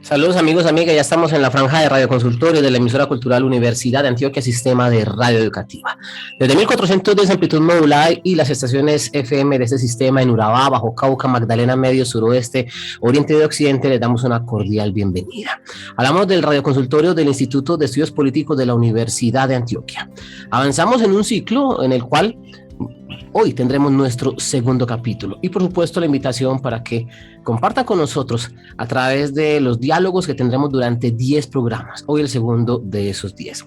Saludos amigos, amigas, ya estamos en la franja de Radio Consultorio de la emisora cultural Universidad de Antioquia, Sistema de Radio Educativa. Desde 1410 amplitud modulada y las estaciones FM de este sistema en Urabá, Bajo Cauca, Magdalena, Medio, Suroeste, Oriente y Occidente, les damos una cordial bienvenida. Hablamos del Radio Consultorio del Instituto de Estudios Políticos de la Universidad de Antioquia. Avanzamos en un ciclo en el cual hoy tendremos nuestro segundo capítulo y por supuesto la invitación para que compartan con nosotros a través de los diálogos que tendremos durante 10 programas, hoy el segundo de esos 10.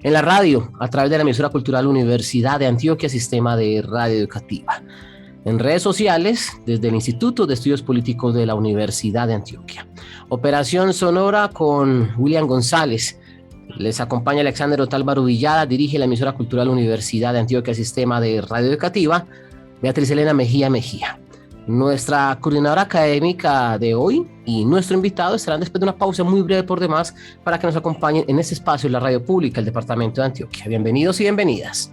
En la radio, a través de la emisora cultural Universidad de Antioquia, Sistema de Radio Educativa. En redes sociales, desde el Instituto de Estudios Políticos de la Universidad de Antioquia. Operación sonora con William González. Les acompaña Alexander Otálvaro Villada, dirige la emisora cultural Universidad de Antioquia, Sistema de Radio Educativa, Beatriz Elena Mejía Mejía. Nuestra coordinadora académica de hoy y nuestro invitado estarán después de una pausa muy breve por demás para que nos acompañen en este espacio en la radio pública del departamento de Antioquia. Bienvenidos y bienvenidas.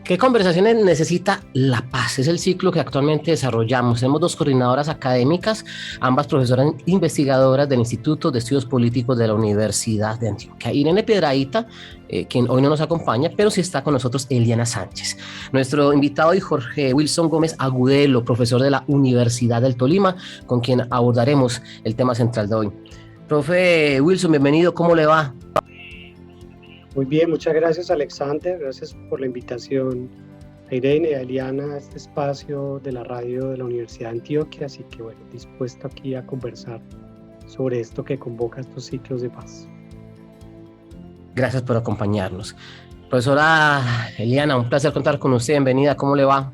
¿Qué conversaciones necesita la paz? Es el ciclo que actualmente desarrollamos. Tenemos dos coordinadoras académicas, ambas profesoras investigadoras del Instituto de Estudios Políticos de la Universidad de Antioquia. Irene Piedrahita, quien hoy no nos acompaña, pero sí está con nosotros Eliana Sánchez. Nuestro invitado hoy, Jorge Wilson Gómez Agudelo, profesor de la Universidad del Tolima, con quien abordaremos el tema central de hoy. Profe Wilson, bienvenido, ¿cómo le va? Muy bien, muchas gracias Alexander, gracias por la invitación a Irene y a Eliana a este espacio de la radio de la Universidad de Antioquia, así que bueno, dispuesto aquí a conversar sobre esto que convoca estos ciclos de paz. Gracias por acompañarnos. Profesora Eliana, un placer contar con usted, bienvenida, ¿cómo le va?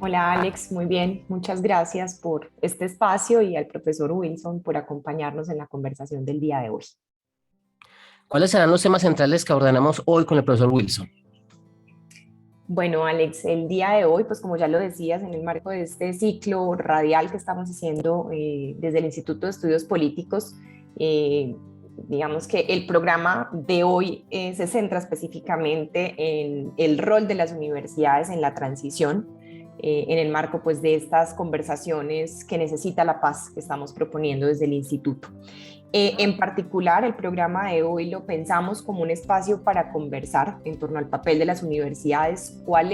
Hola Alex, muy bien, muchas gracias por este espacio y al profesor Wilson por acompañarnos en la conversación del día de hoy. ¿Cuáles serán los temas centrales que abordaremos hoy con el profesor Wilson? Bueno, Alex, el día de hoy, pues como ya lo decías, en el marco de este ciclo radial que estamos haciendo desde el Instituto de Estudios Políticos, digamos que el programa de hoy se centra específicamente en el rol de las universidades en la transición, en el marco pues, de estas conversaciones que necesita la paz que estamos proponiendo desde el instituto. En particular, el programa de hoy lo pensamos como un espacio para conversar en torno al papel de las universidades, cuál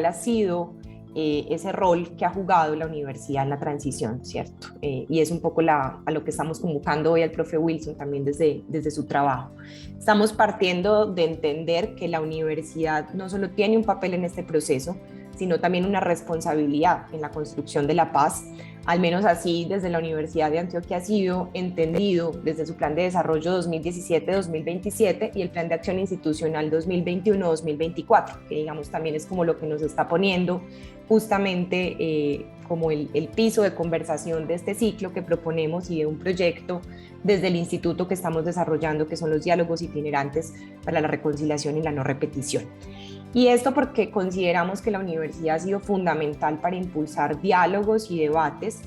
ha sido ese rol que ha jugado la universidad en la transición, ¿cierto? Y es un poco a lo que estamos convocando hoy al profe Wilson también desde su trabajo. Estamos partiendo de entender que la universidad no solo tiene un papel en este proceso, sino también una responsabilidad en la construcción de la paz. Al menos así desde la Universidad de Antioquia ha sido entendido desde su plan de desarrollo 2017-2027 y el plan de acción institucional 2021-2024, que digamos también es como lo que nos está poniendo justamente como el piso de conversación de este ciclo que proponemos y de un proyecto desde el instituto que estamos desarrollando, que son los diálogos itinerantes para la reconciliación y la no repetición. Y esto porque consideramos que la universidad ha sido fundamental para impulsar diálogos y debates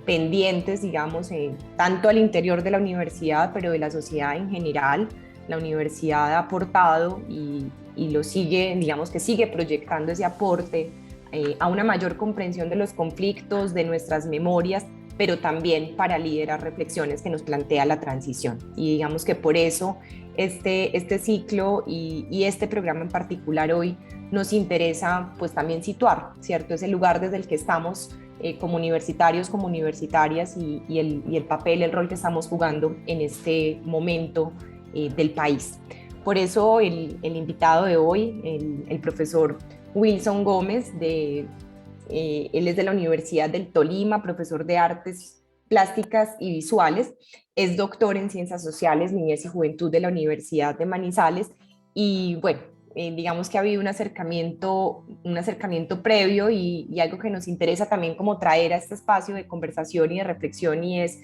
pendientes, digamos, tanto al interior de la universidad, pero de la sociedad en general. La universidad ha aportado y lo sigue, digamos que sigue proyectando ese aporte a una mayor comprensión de los conflictos, de nuestras memorias, pero también para liderar reflexiones que nos plantea la transición. Y digamos que por eso este ciclo y este programa en particular hoy nos interesa pues también situar, ¿cierto? Ese lugar desde el que estamos como universitarios, como universitarias y el papel, el rol que estamos jugando en este momento del país. Por eso el invitado de hoy, el profesor Wilson Gómez, él es de la Universidad del Tolima, profesor de artes plásticas y visuales, es doctor en ciencias sociales, niñez y juventud de la Universidad de Manizales y bueno, digamos que ha habido un acercamiento previo y algo que nos interesa también como traer a este espacio de conversación y de reflexión y es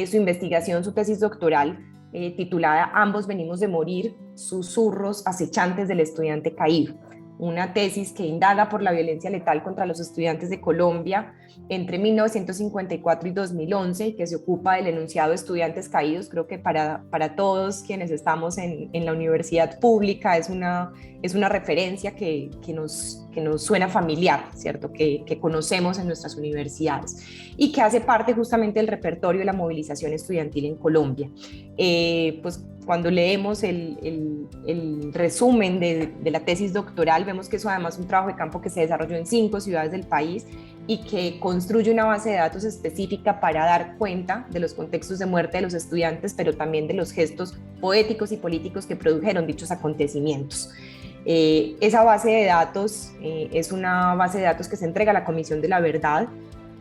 su investigación, su tesis doctoral titulada Ambos venimos de morir, susurros acechantes del estudiante caído. una tesis que indaga por la violencia letal contra los estudiantes de Colombia entre 1954 y 2011, y que se ocupa del enunciado de estudiantes caídos. Creo que para todos quienes estamos en la universidad pública es una referencia que nos suena familiar, ¿cierto? Que conocemos en nuestras universidades y que hace parte justamente del repertorio de la movilización estudiantil en Colombia. Pues cuando leemos el resumen de la tesis doctoral, vemos que eso además es un trabajo de campo que se desarrolló en 5 ciudades del país y que construye una base de datos específica para dar cuenta de los contextos de muerte de los estudiantes, pero también de los gestos poéticos y políticos que produjeron dichos acontecimientos. Esa base de datos es una base de datos que se entrega a la Comisión de la Verdad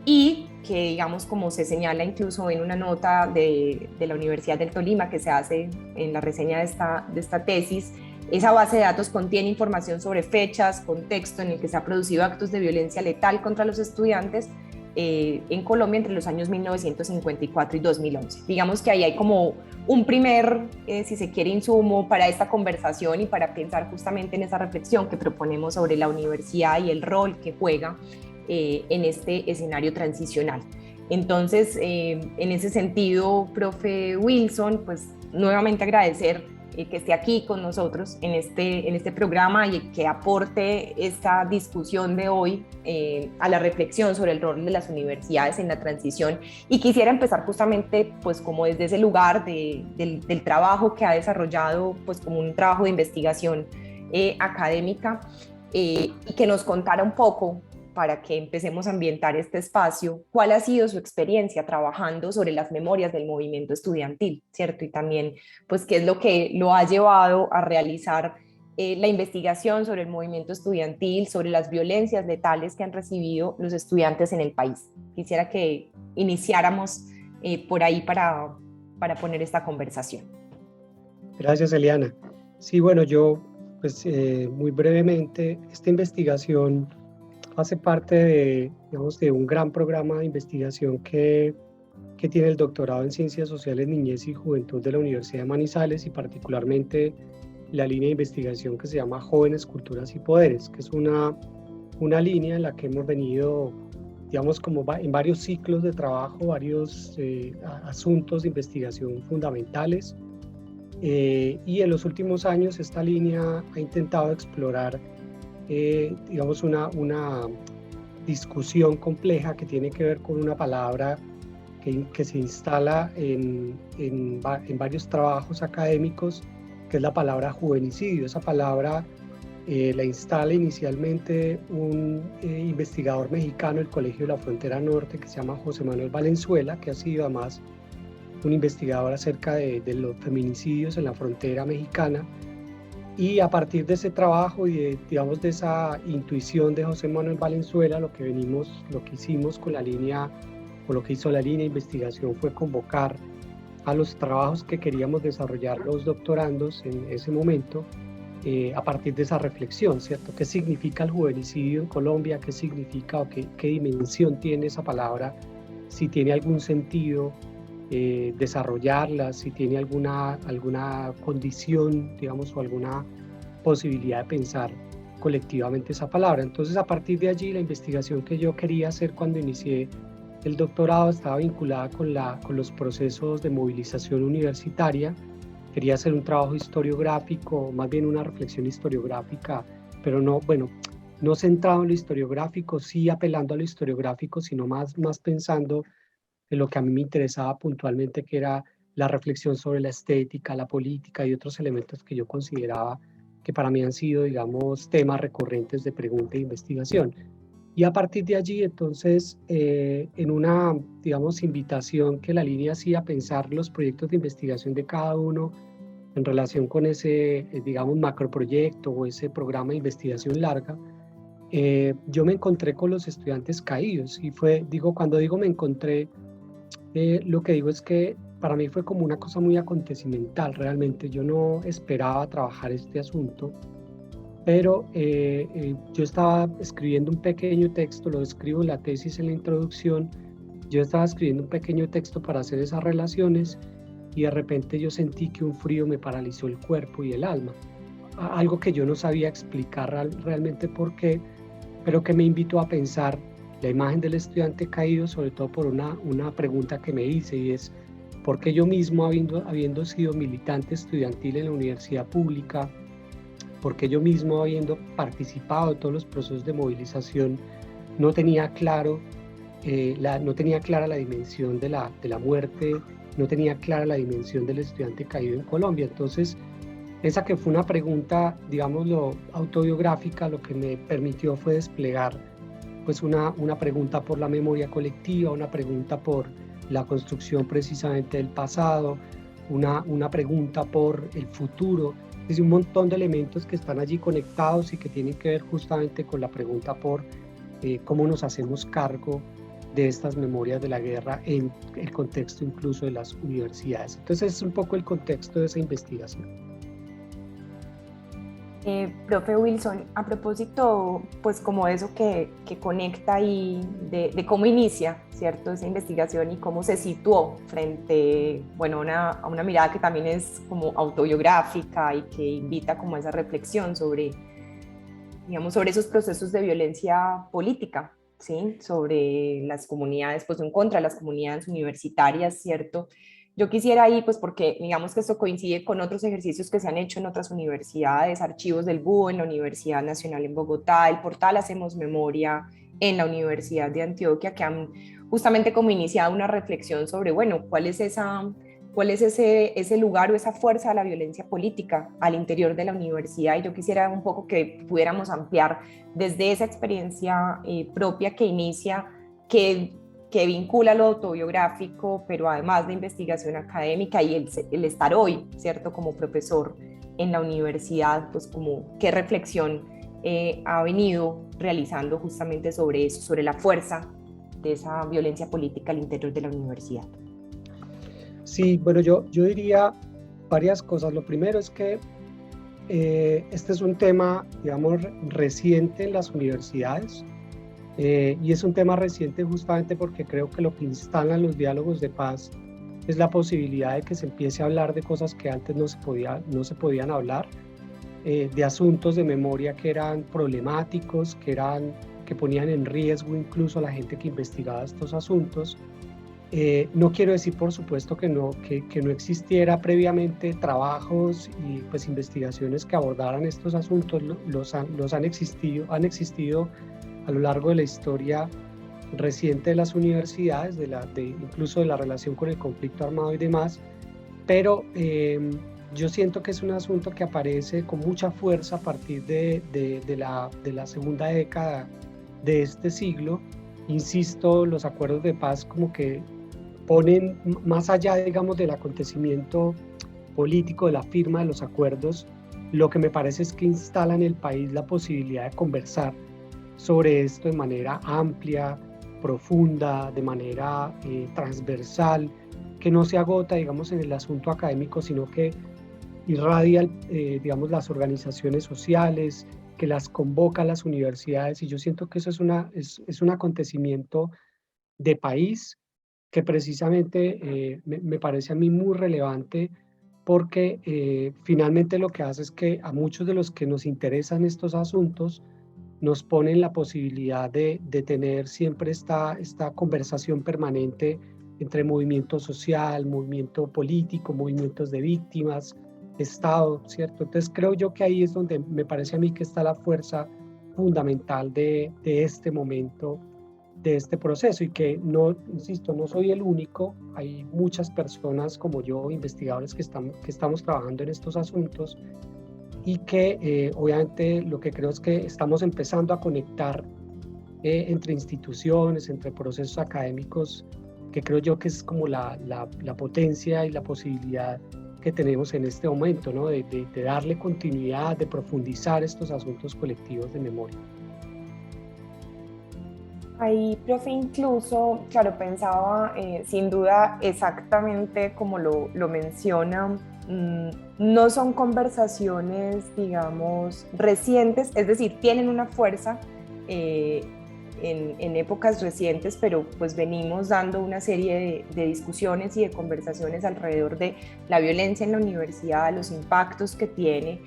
y que, digamos, como se señala incluso en una nota de la Universidad del Tolima que se hace en la reseña de esta tesis, esa base de datos contiene información sobre fechas, contexto en el que se han producido actos de violencia letal contra los estudiantes en Colombia entre los años 1954 y 2011. Digamos que ahí hay como un primer, si se quiere, insumo para esta conversación y para pensar justamente en esa reflexión que proponemos sobre la universidad y el rol que juega en este escenario transicional. Entonces, en ese sentido, profe Wilson, pues nuevamente agradecer que esté aquí con nosotros en este programa y que aporte esta discusión de hoy a la reflexión sobre el rol de las universidades en la transición. Y quisiera empezar justamente pues como desde ese lugar del trabajo que ha desarrollado pues como un trabajo de investigación académica y que nos contara un poco, para que empecemos a ambientar este espacio, cuál ha sido su experiencia trabajando sobre las memorias del movimiento estudiantil, ¿cierto? Y también, pues, qué es lo que lo ha llevado a realizar la investigación sobre el movimiento estudiantil, sobre las violencias letales que han recibido los estudiantes en el país. Quisiera que iniciáramos por ahí para poner esta conversación. Gracias, Eliana. Sí, bueno, yo, pues, muy brevemente, esta investigación hace parte de, digamos, de un gran programa de investigación que tiene el doctorado en Ciencias Sociales, Niñez y Juventud de la Universidad de Manizales, y particularmente la línea de investigación que se llama Jóvenes, Culturas y Poderes, que es una línea en la que hemos venido, digamos, como en varios ciclos de trabajo, varios asuntos de investigación fundamentales, y en los últimos años esta línea ha intentado explorar digamos una discusión compleja que tiene que ver con una palabra que se instala en varios trabajos académicos, que es la palabra juvenicidio. Esa palabra la instala inicialmente un investigador mexicano del Colegio de la Frontera Norte que se llama José Manuel Valenzuela, que ha sido además un investigador acerca de los feminicidios en la frontera mexicana. Y a partir de ese trabajo y digamos de esa intuición de José Manuel Valenzuela, lo que hicimos con la línea, o lo que hizo la línea de investigación, fue convocar a los trabajos que queríamos desarrollar los doctorandos en ese momento, a partir de esa reflexión, ¿cierto? ¿Qué significa el juvenicidio en Colombia? ¿Qué significa o qué dimensión tiene esa palabra? Si tiene algún sentido desarrollarla, si tiene alguna condición, digamos, o alguna posibilidad de pensar colectivamente esa palabra. Entonces, a partir de allí, la investigación que yo quería hacer cuando inicié el doctorado estaba vinculada con los procesos de movilización universitaria. Quería hacer un trabajo historiográfico, más bien una reflexión historiográfica, pero no centrado en lo historiográfico, sí apelando a lo historiográfico, sino más pensando en lo que a mí me interesaba puntualmente, que era la reflexión sobre la estética, la política y otros elementos que yo consideraba que para mí han sido, digamos, temas recurrentes de pregunta e investigación. Y a partir de allí, entonces, en una, digamos, invitación que la línea hacía a pensar los proyectos de investigación de cada uno en relación con ese, digamos, macroproyecto o ese programa de investigación larga, yo me encontré con los estudiantes caídos. Y cuando digo me encontré, lo que digo es que para mí fue como una cosa muy acontecimental. Realmente yo no esperaba trabajar este asunto, pero yo estaba escribiendo un pequeño texto, lo escribo en la tesis en la introducción. Yo estaba escribiendo un pequeño texto para hacer esas relaciones y de repente yo sentí que un frío me paralizó el cuerpo y el alma. algo que yo no sabía explicar realmente por qué, pero que me invitó a pensar la imagen del estudiante caído, sobre todo por una pregunta que me hice, y es ¿por qué yo mismo, habiendo sido militante estudiantil en la universidad pública, por qué yo mismo, habiendo participado en todos los procesos de movilización, no tenía claro, no tenía clara la dimensión de la muerte, no tenía clara la dimensión del estudiante caído en Colombia? Entonces, esa que fue una pregunta, digámoslo, autobiográfica, lo que me permitió fue desplegar pues una pregunta por la memoria colectiva, una pregunta por la construcción precisamente del pasado, una pregunta por el futuro. Es un montón de elementos que están allí conectados y que tienen que ver justamente con la pregunta por cómo nos hacemos cargo de estas memorias de la guerra en el contexto incluso de las universidades. Entonces es un poco el contexto de esa investigación. Profe Wilson, a propósito, pues como eso que conecta ahí de cómo inicia, ¿cierto? Esa investigación y cómo se situó frente, bueno, a una mirada que también es como autobiográfica y que invita como a esa reflexión sobre, digamos, sobre esos procesos de violencia política, ¿sí? Sobre las comunidades, pues en contra de las comunidades universitarias, ¿cierto? Yo quisiera ahí, pues porque digamos que esto coincide con otros ejercicios que se han hecho en otras universidades, archivos del Búho en la Universidad Nacional en Bogotá, el portal Hacemos Memoria en la Universidad de Antioquia, que han justamente como iniciado una reflexión sobre, bueno, cuál es ese lugar o esa fuerza de la violencia política al interior de la universidad. Y yo quisiera un poco que pudiéramos ampliar desde esa experiencia propia que inicia, que vincula lo autobiográfico, pero además de investigación académica y el estar hoy, ¿cierto? Como profesor en la universidad, pues como qué reflexión ha venido realizando justamente sobre eso, sobre la fuerza de esa violencia política al interior de la universidad. Sí, bueno, yo diría varias cosas. Lo primero es que este es un tema, digamos, reciente en las universidades. Y es un tema reciente justamente porque creo que lo que instalan los diálogos de paz es la posibilidad de que se empiece a hablar de cosas que antes no se podían hablar, de asuntos de memoria que eran problemáticos, que ponían en riesgo incluso a la gente que investigaba estos asuntos. No quiero decir, por supuesto, que no existiera previamente trabajos y pues investigaciones que abordaran estos asuntos. Han existido a lo largo de la historia reciente de las universidades, incluso de la relación con el conflicto armado y demás, pero yo siento que es un asunto que aparece con mucha fuerza a partir de la segunda década de este siglo. Insisto, los acuerdos de paz como que ponen más allá, digamos, del acontecimiento político, de la firma de los acuerdos, lo que me parece es que instala en el país la posibilidad de conversar sobre esto de manera amplia, profunda, de manera transversal, que no se agota, digamos, en el asunto académico, sino que irradia, digamos, las organizaciones sociales, que las convoca a las universidades, y yo siento que eso es un acontecimiento de país que precisamente me parece a mí muy relevante, porque finalmente lo que hace es que a muchos de los que nos interesan estos asuntos nos ponen la posibilidad de tener siempre esta conversación permanente entre movimiento social, movimiento político, movimientos de víctimas, Estado, ¿cierto? Entonces creo yo que ahí es donde me parece a mí que está la fuerza fundamental de este momento, de este proceso, y que no, insisto, no soy el único, hay muchas personas como yo, investigadores que estamos trabajando en estos asuntos, y que obviamente lo que creo es que estamos empezando a conectar entre instituciones, entre procesos académicos, que creo yo que es como la potencia y la posibilidad que tenemos en este momento, ¿no? de darle continuidad, de profundizar estos asuntos colectivos de memoria. Ahí, profe, incluso, claro, pensaba, sin duda, exactamente como lo menciona, no son conversaciones, digamos, recientes, es decir, tienen una fuerza en épocas recientes, pero pues venimos dando una serie de discusiones y de conversaciones alrededor de la violencia en la universidad, los impactos que tiene,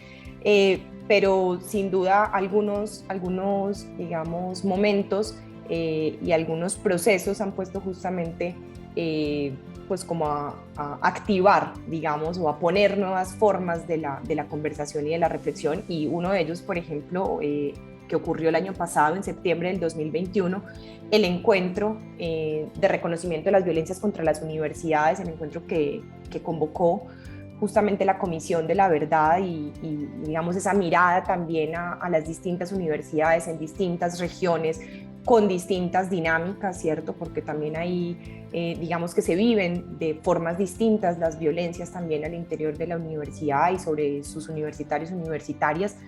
pero sin duda algunos digamos, momentos y algunos procesos han puesto justamente pues como a activar, digamos, o a poner nuevas formas de la conversación y de la reflexión, y uno de ellos, por ejemplo, que ocurrió el año pasado, en septiembre del 2021, el encuentro de reconocimiento de las violencias contra las universidades, el encuentro que convocó justamente la Comisión de la Verdad y digamos, esa mirada también a las distintas universidades en distintas regiones, con distintas dinámicas, ¿cierto? Porque también ahí, digamos que se viven de formas distintas las violencias también al interior de la universidad y sobre sus universitarios y universitarias.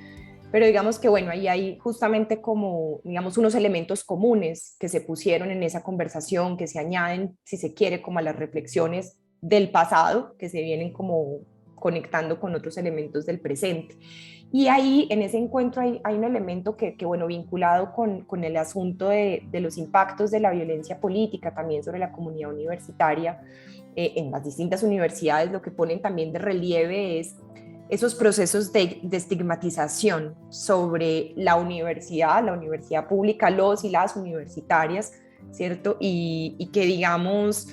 Pero digamos que, bueno, ahí hay justamente como, digamos, unos elementos comunes que se pusieron en esa conversación, que se añaden, si se quiere, como a las reflexiones del pasado, que se vienen como conectando con otros elementos del presente. Y ahí, en ese encuentro, hay un elemento que, bueno, vinculado con el asunto de los impactos de la violencia política, también sobre la comunidad universitaria, en las distintas universidades, lo que ponen también de relieve es esos procesos de estigmatización sobre la universidad pública, los y las universitarias, ¿cierto? Y que, digamos,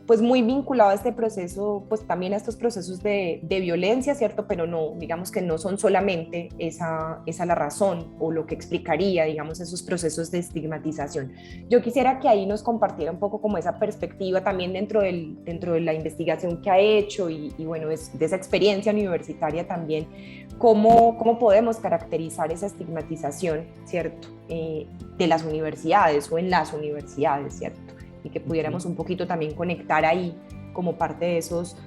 pues muy vinculado a este proceso, pues también a estos procesos de violencia, ¿cierto? Pero no, digamos que no son solamente esa la razón o lo que explicaría, digamos, esos procesos de estigmatización. Yo quisiera que ahí nos compartiera un poco como esa perspectiva también dentro de la investigación que ha hecho y bueno, de esa experiencia universitaria también, cómo podemos caracterizar esa estigmatización, ¿cierto? De las universidades o en las universidades, ¿cierto? Y que pudiéramos un poquito también conectar ahí como parte de esos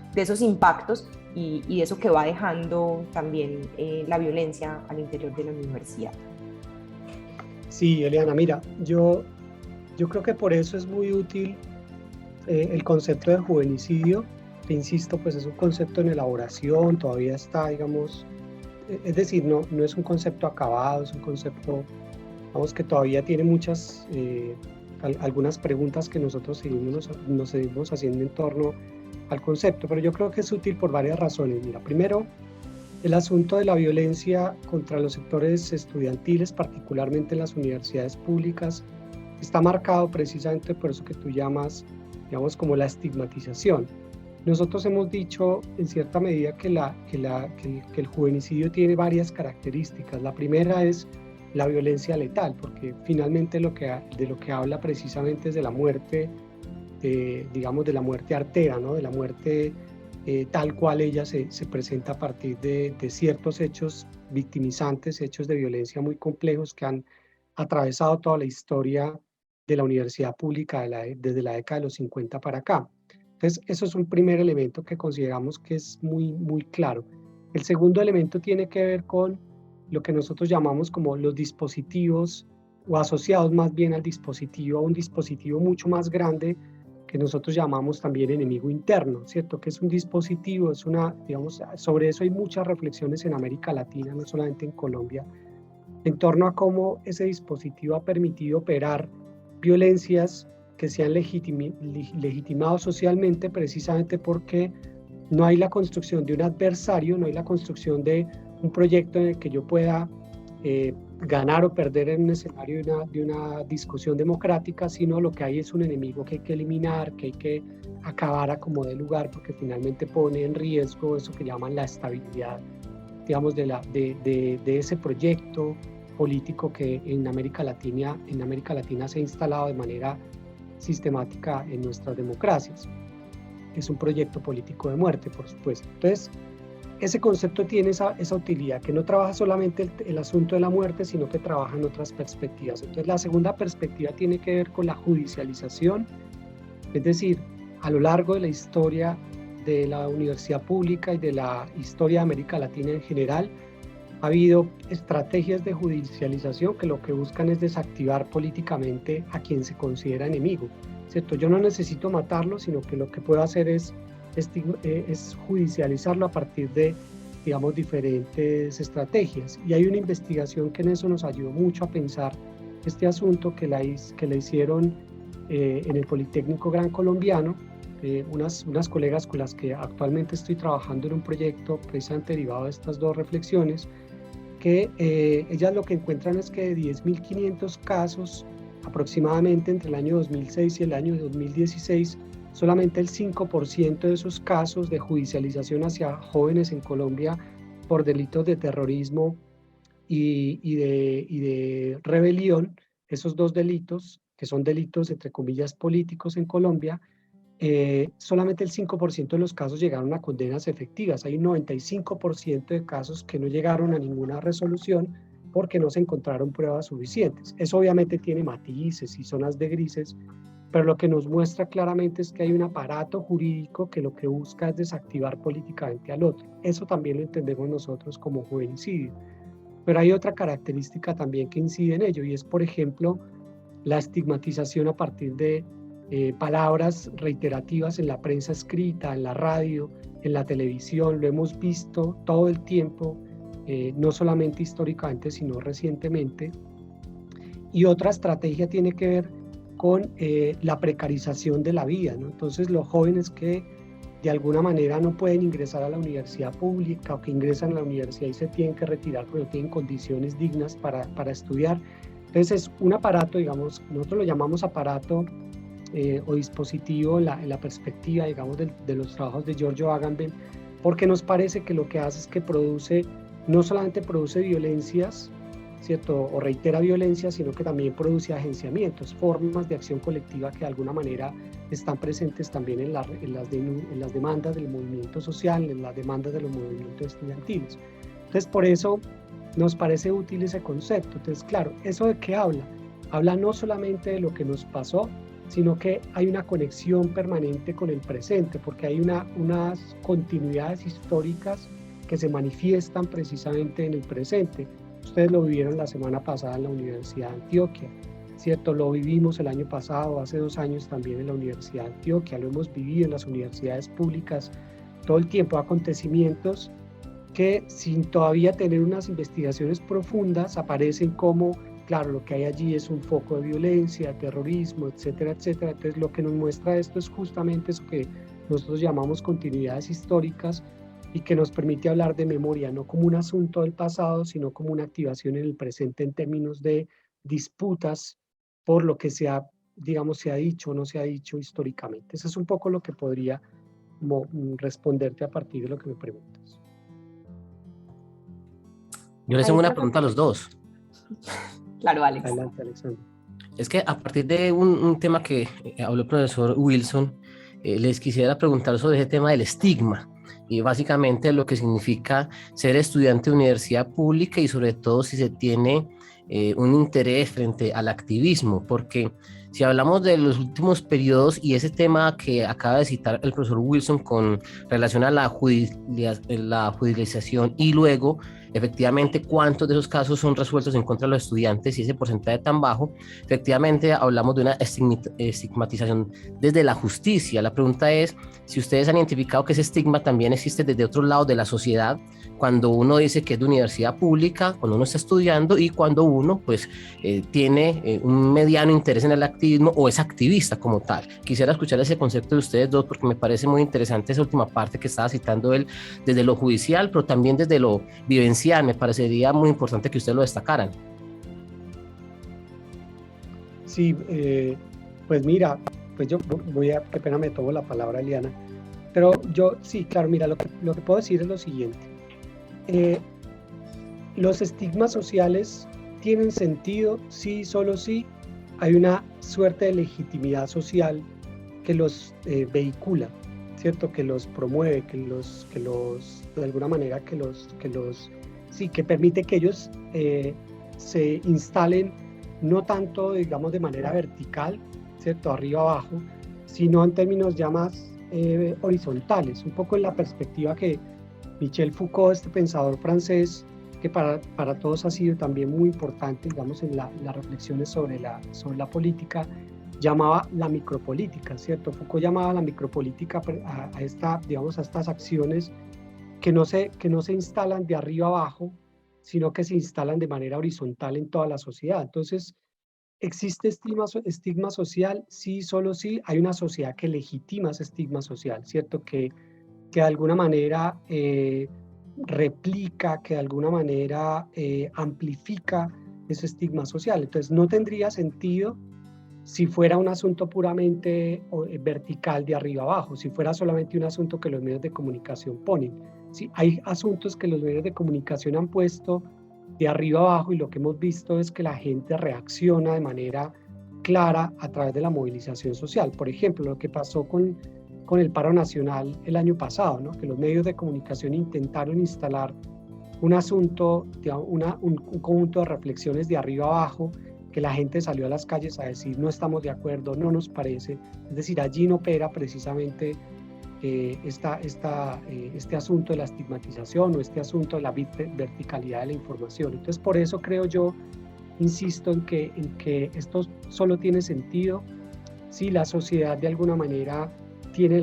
impactos y eso que va dejando también la violencia al interior de la universidad. Sí, Eliana, mira, yo creo que por eso es muy útil el concepto de juvenicidio, que insisto, pues es un concepto en elaboración, todavía está, digamos, es decir, no es un concepto acabado, es un concepto, digamos, que todavía tiene muchas... algunas preguntas que nosotros nos seguimos haciendo en torno al concepto, pero yo creo que es útil por varias razones. Mira, primero, el asunto de la violencia contra los sectores estudiantiles, particularmente en las universidades públicas, está marcado precisamente por eso que tú llamas, digamos, como la estigmatización. Nosotros hemos dicho en cierta medida que el juvenicidio tiene varias características. La primera es la violencia letal, porque finalmente de lo que habla precisamente es de la muerte, digamos, de la muerte artera, ¿no? De la muerte tal cual ella se presenta a partir de ciertos hechos victimizantes, hechos de violencia muy complejos que han atravesado toda la historia de la universidad pública desde la década de los 50 para acá. Entonces, eso es un primer elemento que consideramos que es muy, muy claro. El segundo elemento tiene que ver con lo que nosotros llamamos como los dispositivos, o asociados más bien al dispositivo, a un dispositivo mucho más grande que nosotros llamamos también enemigo interno, ¿cierto? Que es un dispositivo, es una, digamos, sobre eso hay muchas reflexiones en América Latina, no solamente en Colombia, en torno a cómo ese dispositivo ha permitido operar violencias que se han legitimado socialmente precisamente porque no hay la construcción de un adversario, no hay la construcción de un proyecto en el que yo pueda ganar o perder en un escenario de una discusión democrática, sino lo que hay es un enemigo que hay que eliminar, que hay que acabar a como dé lugar, porque finalmente pone en riesgo eso que llaman la estabilidad, digamos, de ese proyecto político que en América Latina se ha instalado de manera sistemática en nuestras democracias. Es un proyecto político de muerte, por supuesto. Entonces, ese concepto tiene esa utilidad, que no trabaja solamente el asunto de la muerte, sino que trabaja en otras perspectivas. Entonces, la segunda perspectiva tiene que ver con la judicialización, es decir, a lo largo de la historia de la universidad pública y de la historia de América Latina en general, ha habido estrategias de judicialización que lo que buscan es desactivar políticamente a quien se considera enemigo, ¿cierto? Yo no necesito matarlo, sino que lo que puedo hacer es judicializarlo a partir de, digamos, diferentes estrategias. Y hay una investigación que en eso nos ayudó mucho a pensar este asunto, que la hicieron en el Politécnico Gran Colombiano, unas colegas con las que actualmente estoy trabajando en un proyecto precisamente derivado de estas dos reflexiones, que ellas lo que encuentran es que de 10.500 casos aproximadamente entre el año 2006 y el año 2016, solamente el 5% de esos casos de judicialización hacia jóvenes en Colombia por delitos de terrorismo y de rebelión, esos dos delitos, que son delitos entre comillas políticos en Colombia, solamente el 5% de los casos llegaron a condenas efectivas. Hay un 95% de casos que no llegaron a ninguna resolución porque no se encontraron pruebas suficientes. Eso obviamente tiene matices y zonas de grises, pero lo que nos muestra claramente es que hay un aparato jurídico que lo que busca es desactivar políticamente al otro. Eso también lo entendemos nosotros como juvenicidio. Pero hay otra característica también que incide en ello, y es, por ejemplo, la estigmatización a partir de palabras reiterativas en la prensa escrita, en la radio, en la televisión. Lo hemos visto todo el tiempo, no solamente históricamente, sino recientemente. Y otra estrategia tiene que ver con la precarización de la vida, ¿no? Entonces los jóvenes que de alguna manera no pueden ingresar a la universidad pública o que ingresan a la universidad y se tienen que retirar porque no tienen condiciones dignas para estudiar. Entonces es un aparato, digamos, nosotros lo llamamos aparato o dispositivo en la perspectiva, digamos, de los trabajos de Giorgio Agamben, porque nos parece que lo que hace es que no solamente produce violencias, ¿cierto? O reitera violencia, sino que también produce agenciamientos, formas de acción colectiva que de alguna manera están presentes también en las demandas del movimiento social, en las demandas de los movimientos estudiantiles. Entonces, por eso nos parece útil ese concepto. Entonces, claro, ¿eso de qué habla? Habla no solamente de lo que nos pasó, sino que hay una conexión permanente con el presente, porque hay unas continuidades históricas que se manifiestan precisamente en el presente. Ustedes lo vivieron la semana pasada en la Universidad de Antioquia, ¿cierto? Lo vivimos el año pasado, hace 2 años también en la Universidad de Antioquia, lo hemos vivido en las universidades públicas todo el tiempo, acontecimientos que sin todavía tener unas investigaciones profundas aparecen como, claro, lo que hay allí es un foco de violencia, terrorismo, etcétera, etcétera. Entonces lo que nos muestra esto es justamente eso que nosotros llamamos continuidades históricas y que nos permite hablar de memoria, no como un asunto del pasado, sino como una activación en el presente en términos de disputas por lo que se ha dicho o no se ha dicho históricamente. Eso es un poco lo que podría responderte a partir de lo que me preguntas. Yo les tengo una pregunta a los dos. Claro, Alex. Adelante, Alexander. Es que a partir de un tema que habló el profesor Wilson, les quisiera preguntar sobre ese tema del estigma y básicamente lo que significa ser estudiante de universidad pública y sobre todo si se tiene un interés frente al activismo, porque si hablamos de los últimos periodos y ese tema que acaba de citar el profesor Wilson con relación a la judicialización y luego efectivamente cuántos de esos casos son resueltos en contra de los estudiantes y ese porcentaje tan bajo, efectivamente hablamos de una estigmatización desde la justicia. La pregunta es si ustedes han identificado que ese estigma también existe desde otros lados de la sociedad, cuando uno dice que es de universidad pública, cuando uno está estudiando y cuando uno pues tiene un mediano interés en el activismo o es activista como tal. Quisiera escuchar ese concepto de ustedes dos porque me parece muy interesante esa última parte que estaba citando él desde lo judicial, pero también desde lo vivencial. Me parecería muy importante que ustedes lo destacaran. Sí, pues mira, pues yo qué pena me tomo la palabra, Eliana, pero yo sí, claro, mira, lo que puedo decir es lo siguiente. Los estigmas sociales tienen sentido si solo si hay una suerte de legitimidad social que los vehicula, ¿cierto? Que los promueve, que de alguna manera que permite que ellos se instalen no tanto, digamos, de manera vertical, ¿cierto? Arriba abajo, sino en términos ya más horizontales, un poco en la perspectiva que Michel Foucault, este pensador francés, que para todos ha sido también muy importante, digamos, en las reflexiones sobre la política, llamaba la micropolítica, ¿cierto? Foucault llamaba la micropolítica a estas acciones que no se instalan de arriba abajo, sino que se instalan de manera horizontal en toda la sociedad. Entonces, ¿existe estigma social? Sí, solo sí. Hay una sociedad que legitima ese estigma social, ¿cierto? Que de alguna manera replica, que de alguna manera amplifica ese estigma social. Entonces no tendría sentido si fuera un asunto puramente vertical de arriba abajo, si fuera solamente un asunto que los medios de comunicación ponen. Sí, hay asuntos que los medios de comunicación han puesto de arriba abajo y lo que hemos visto es que la gente reacciona de manera clara a través de la movilización social. Por ejemplo, lo que pasó con el paro nacional el año pasado, ¿no? Que los medios de comunicación intentaron instalar un asunto, un conjunto de reflexiones de arriba abajo, que la gente salió a las calles a decir no estamos de acuerdo, no nos parece. Es decir, allí no opera precisamente este asunto de la estigmatización o este asunto de la verticalidad de la información. Entonces, por eso creo yo, insisto en que esto solo tiene sentido si la sociedad de alguna manera tiene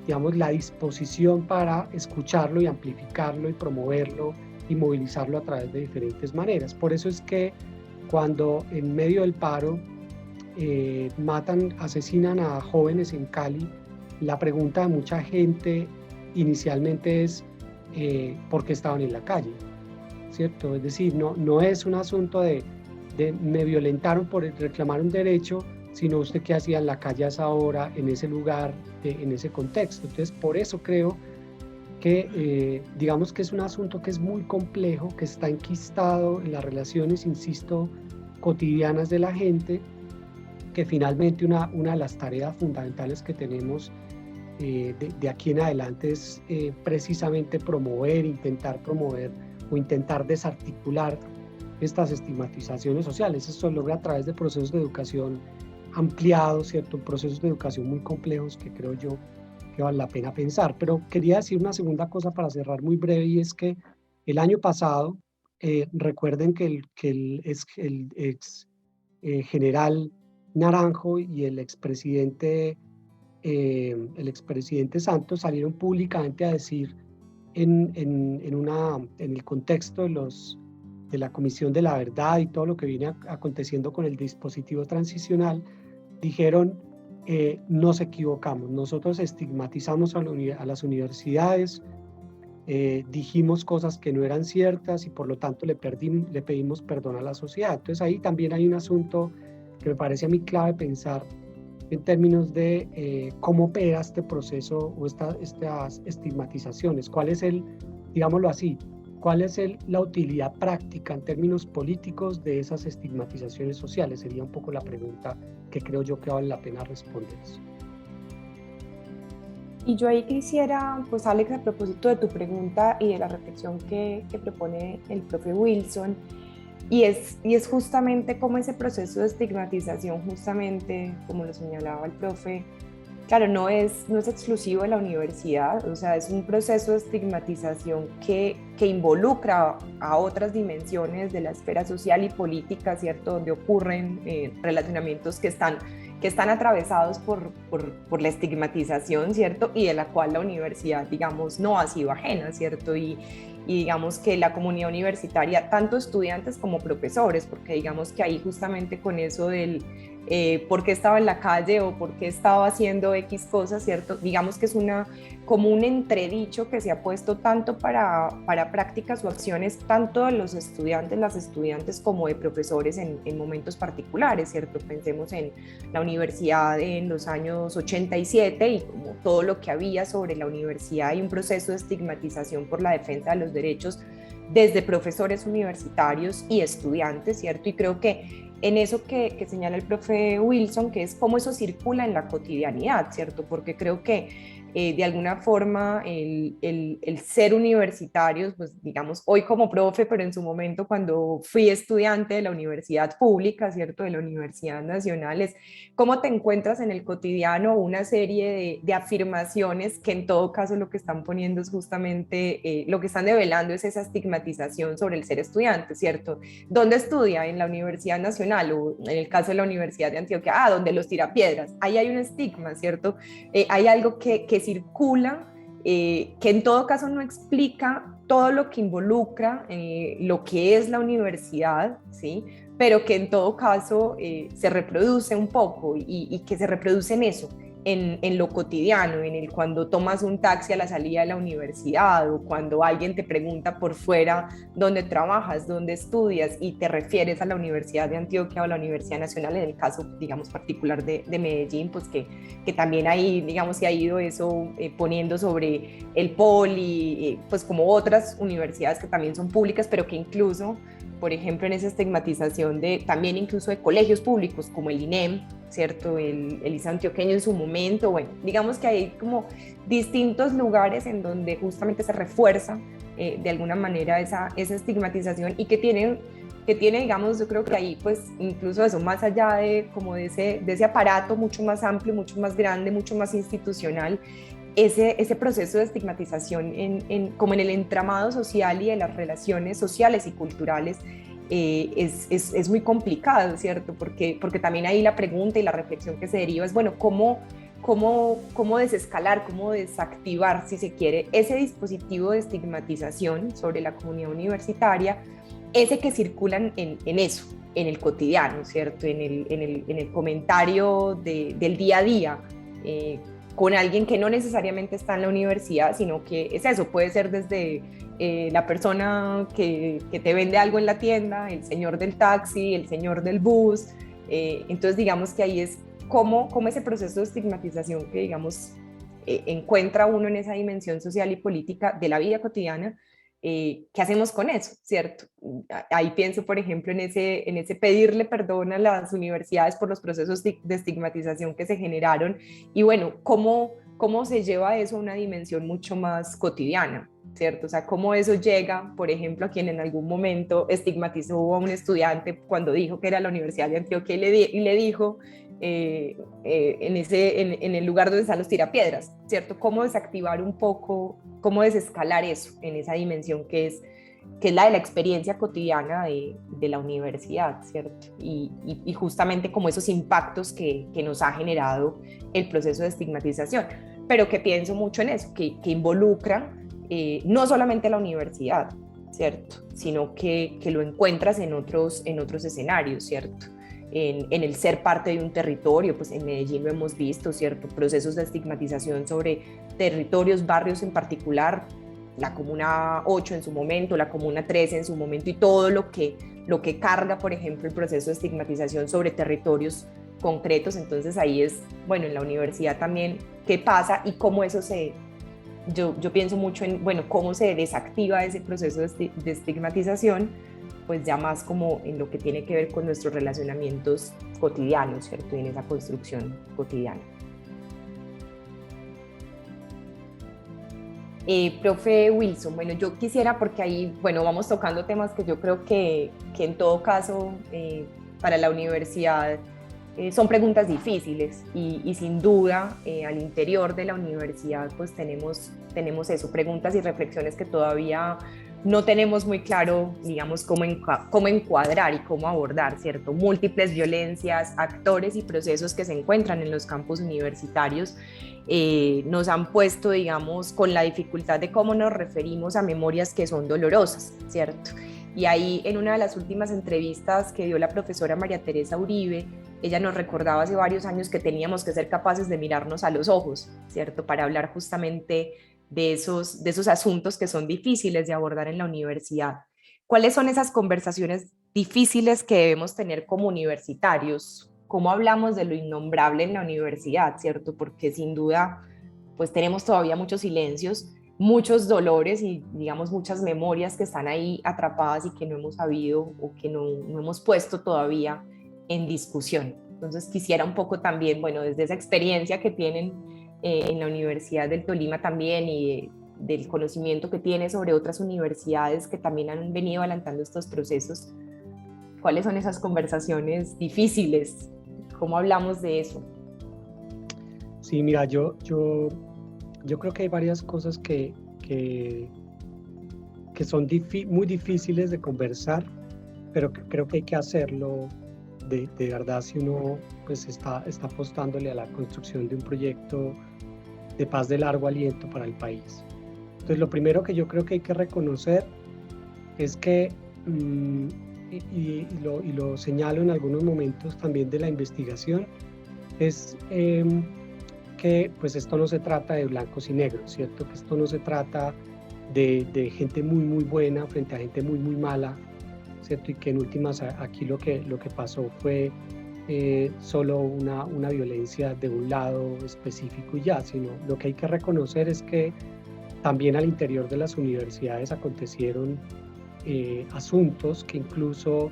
digamos, la disposición para escucharlo y amplificarlo y promoverlo y movilizarlo a través de diferentes maneras. Por eso es que cuando en medio del paro asesinan a jóvenes en Cali, la pregunta de mucha gente inicialmente es ¿por qué estaban en la calle? ¿Cierto? Es decir, no es un asunto de me violentaron por reclamar un derecho, sino usted qué hacía en la calle a esa hora, en ese lugar, en ese contexto. Entonces, por eso creo que digamos que es un asunto que es muy complejo, que está enquistado en las relaciones, insisto, cotidianas de la gente, que finalmente una de las tareas fundamentales que tenemos de aquí en adelante es precisamente intentar promover o intentar desarticular estas estigmatizaciones sociales. Eso se logra a través de procesos de educación ampliados, ¿cierto? Procesos de educación muy complejos que creo yo que vale la pena pensar. Pero quería decir una segunda cosa para cerrar muy breve, y es que el año pasado, recuerden que el ex general Naranjo y el expresidente Santos salieron públicamente a decir en el contexto de la Comisión de la Verdad y todo lo que viene aconteciendo con el dispositivo transicional, dijeron, nos equivocamos, nosotros estigmatizamos a las universidades, dijimos cosas que no eran ciertas y por lo tanto le pedimos perdón a la sociedad. Entonces ahí también hay un asunto que me parece a mí clave pensar en términos de cómo opera este proceso o estas estigmatizaciones. ¿Cuál es digámoslo así, cuál es la utilidad práctica en términos políticos de esas estigmatizaciones sociales? Sería un poco la pregunta que creo yo que vale la pena responder. Y yo ahí quisiera, pues Alex, a propósito de tu pregunta y de la reflexión que propone el profe Wilson, y es justamente como ese proceso de estigmatización, justamente como lo señalaba el profe, claro, no es exclusivo de la universidad, o sea, es un proceso de estigmatización que involucra a otras dimensiones de la esfera social y política, ¿cierto? Donde ocurren relacionamientos que están atravesados por la estigmatización, ¿cierto? Y de la cual la universidad, digamos, no ha sido ajena, ¿cierto? Y digamos que la comunidad universitaria, tanto estudiantes como profesores, porque digamos que ahí justamente con eso del por qué estaba en la calle o por qué estaba haciendo X cosas, ¿cierto? Digamos que es como un entredicho que se ha puesto tanto para prácticas o acciones, tanto de los estudiantes, las estudiantes, como de profesores en momentos particulares, ¿cierto? Pensemos en la universidad en los años 87 y como todo lo que había sobre la universidad y un proceso de estigmatización por la defensa de los derechos desde profesores universitarios y estudiantes, ¿cierto? Y creo que en eso que señala el profe Wilson, que es cómo eso circula en la cotidianidad, ¿cierto? Porque creo que de alguna forma el ser universitarios, pues digamos, hoy como profe, pero en su momento cuando fui estudiante de la universidad pública, ¿cierto? De la Universidad Nacional, es cómo te encuentras en el cotidiano una serie de afirmaciones que en todo caso lo que están poniendo es justamente, lo que están develando es esa estigmatización sobre el ser estudiante, ¿cierto? ¿Dónde estudia? En la Universidad Nacional o en el caso de la Universidad de Antioquia, donde los tirapiedras. Ahí hay un estigma, ¿cierto? Hay algo que circula, que en todo caso no explica todo lo que involucra lo que es la universidad, ¿sí? pero que en todo caso se reproduce un poco y que se reproduce en eso, en lo cotidiano, en el cuando tomas un taxi a la salida de la universidad o cuando alguien te pregunta por fuera dónde trabajas, dónde estudias y te refieres a la Universidad de Antioquia o la Universidad Nacional, en el caso, digamos, particular de Medellín, pues que también ahí, digamos, se ha ido eso poniendo sobre el Poli, pues como otras universidades que también son públicas, pero que incluso, por ejemplo, en esa estigmatización de también incluso de colegios públicos como el INEM, ¿cierto? El Liceo Antioqueño en su momento, bueno, digamos que hay como distintos lugares en donde justamente se refuerza de alguna manera esa estigmatización y que tiene, digamos, yo creo que ahí pues incluso eso, más allá de como de ese aparato mucho más amplio, mucho más grande, mucho más institucional, ese proceso de estigmatización como en el entramado social y de las relaciones sociales y culturales es muy complicado, ¿cierto? Porque también ahí la pregunta y la reflexión que se deriva es, bueno, ¿cómo desescalar, cómo desactivar, si se quiere, ese dispositivo de estigmatización sobre la comunidad universitaria, ese que circulan en eso, en el cotidiano, ¿cierto? En el comentario del día a día, con alguien que no necesariamente está en la universidad, sino que es eso, puede ser desde la persona que te vende algo en la tienda, el señor del taxi, el señor del bus. Entonces digamos que ahí es cómo ese proceso de estigmatización que digamos encuentra uno en esa dimensión social y política de la vida cotidiana, ¿qué hacemos con eso, cierto? Ahí pienso, por ejemplo, en ese pedirle perdón a las universidades por los procesos de estigmatización que se generaron y bueno, cómo se lleva eso a una dimensión mucho más cotidiana, ¿cierto? O sea, cómo eso llega, por ejemplo, a quien en algún momento estigmatizó a un estudiante cuando dijo que era la Universidad de Antioquia y le dijo en el lugar donde están los tirapiedras, ¿cierto? Cómo desactivar un poco, cómo desescalar eso en esa dimensión que es la de la experiencia cotidiana de la universidad, ¿cierto? Y justamente como esos impactos que nos ha generado el proceso de estigmatización, pero que pienso mucho en eso, que involucra no solamente la universidad, ¿cierto? Sino que lo encuentras en otros escenarios, ¿cierto? En el ser parte de un territorio, pues en Medellín lo hemos visto, ¿cierto? Procesos de estigmatización sobre territorios, barrios en particular, la Comuna 8 en su momento, la Comuna 13 en su momento y todo lo que carga, por ejemplo, el proceso de estigmatización sobre territorios concretos. Entonces ahí es, bueno, en la universidad también, qué pasa y cómo eso yo pienso mucho en, bueno, cómo se desactiva ese proceso de estigmatización, pues ya más como en lo que tiene que ver con nuestros relacionamientos cotidianos, ¿cierto? Y en esa construcción cotidiana. Profe Wilson, bueno, yo quisiera, porque ahí, bueno, vamos tocando temas que yo creo que en todo caso para la universidad son preguntas difíciles y sin duda al interior de la universidad pues tenemos eso, preguntas y reflexiones que todavía no tenemos muy claro, digamos, cómo encuadrar y cómo abordar, ¿cierto? Múltiples violencias, actores y procesos que se encuentran en los campus universitarios nos han puesto, digamos, con la dificultad de cómo nos referimos a memorias que son dolorosas, ¿cierto? Y ahí en una de las últimas entrevistas que dio la profesora María Teresa Uribe, ella nos recordaba hace varios años que teníamos que ser capaces de mirarnos a los ojos, ¿cierto? Para hablar justamente de esos asuntos que son difíciles de abordar en la universidad. ¿Cuáles son esas conversaciones difíciles que debemos tener como universitarios? ¿Cómo hablamos de lo innombrable en la universidad, cierto? Porque sin duda, pues tenemos todavía muchos silencios, muchos dolores y, digamos, muchas memorias que están ahí atrapadas y que no hemos sabido o que no hemos puesto todavía en discusión. Entonces quisiera un poco también, bueno, desde esa experiencia que tienen en la Universidad del Tolima también y del conocimiento que tiene sobre otras universidades que también han venido adelantando estos procesos, ¿cuáles son esas conversaciones difíciles? ¿Cómo hablamos de eso? Sí, mira, yo creo que hay varias cosas que son muy difíciles de conversar, pero que creo que hay que hacerlo de verdad si uno pues está apostándole a la construcción de un proyecto de paz de largo aliento para el país. Entonces lo primero que yo creo que hay que reconocer es que y lo señalo en algunos momentos también de la investigación, es que pues esto no se trata de blancos y negros, ¿cierto? Que esto no se trata de gente muy buena frente a gente muy mala, ¿cierto? Y que en últimas aquí lo que pasó fue solo una violencia de un lado específico y ya, sino lo que hay que reconocer es que también al interior de las universidades acontecieron asuntos que incluso,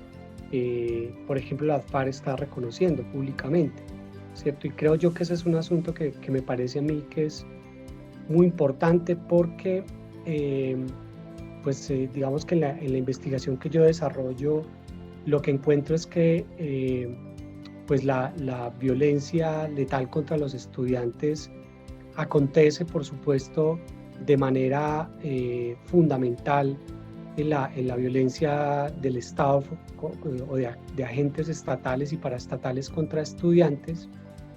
por ejemplo, la FARC está reconociendo públicamente, ¿cierto? Y creo yo que ese es un asunto que me parece a mí que es muy importante porque, digamos que en la investigación que yo desarrollo, lo que encuentro es que pues la violencia letal contra los estudiantes acontece, por supuesto, de manera fundamental en la violencia del Estado o de agentes estatales y paraestatales contra estudiantes,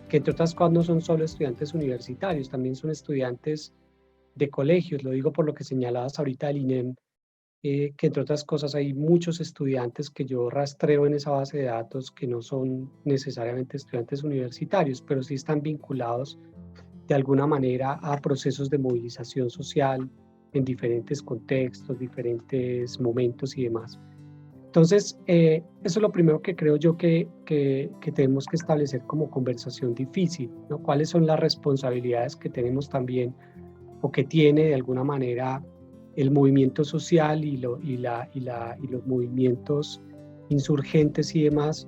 que entre otras cosas no son solo estudiantes universitarios, también son estudiantes de colegios. Lo digo por lo que señalabas ahorita del INEM, que entre otras cosas hay muchos estudiantes que yo rastreo en esa base de datos que no son necesariamente estudiantes universitarios, pero sí están vinculados de alguna manera a procesos de movilización social en diferentes contextos, diferentes momentos y demás. Entonces, eso es lo primero que creo yo que tenemos que establecer como conversación difícil, ¿no? ¿Cuáles son las responsabilidades que tenemos también o que tiene de alguna manera el movimiento social y los movimientos insurgentes y demás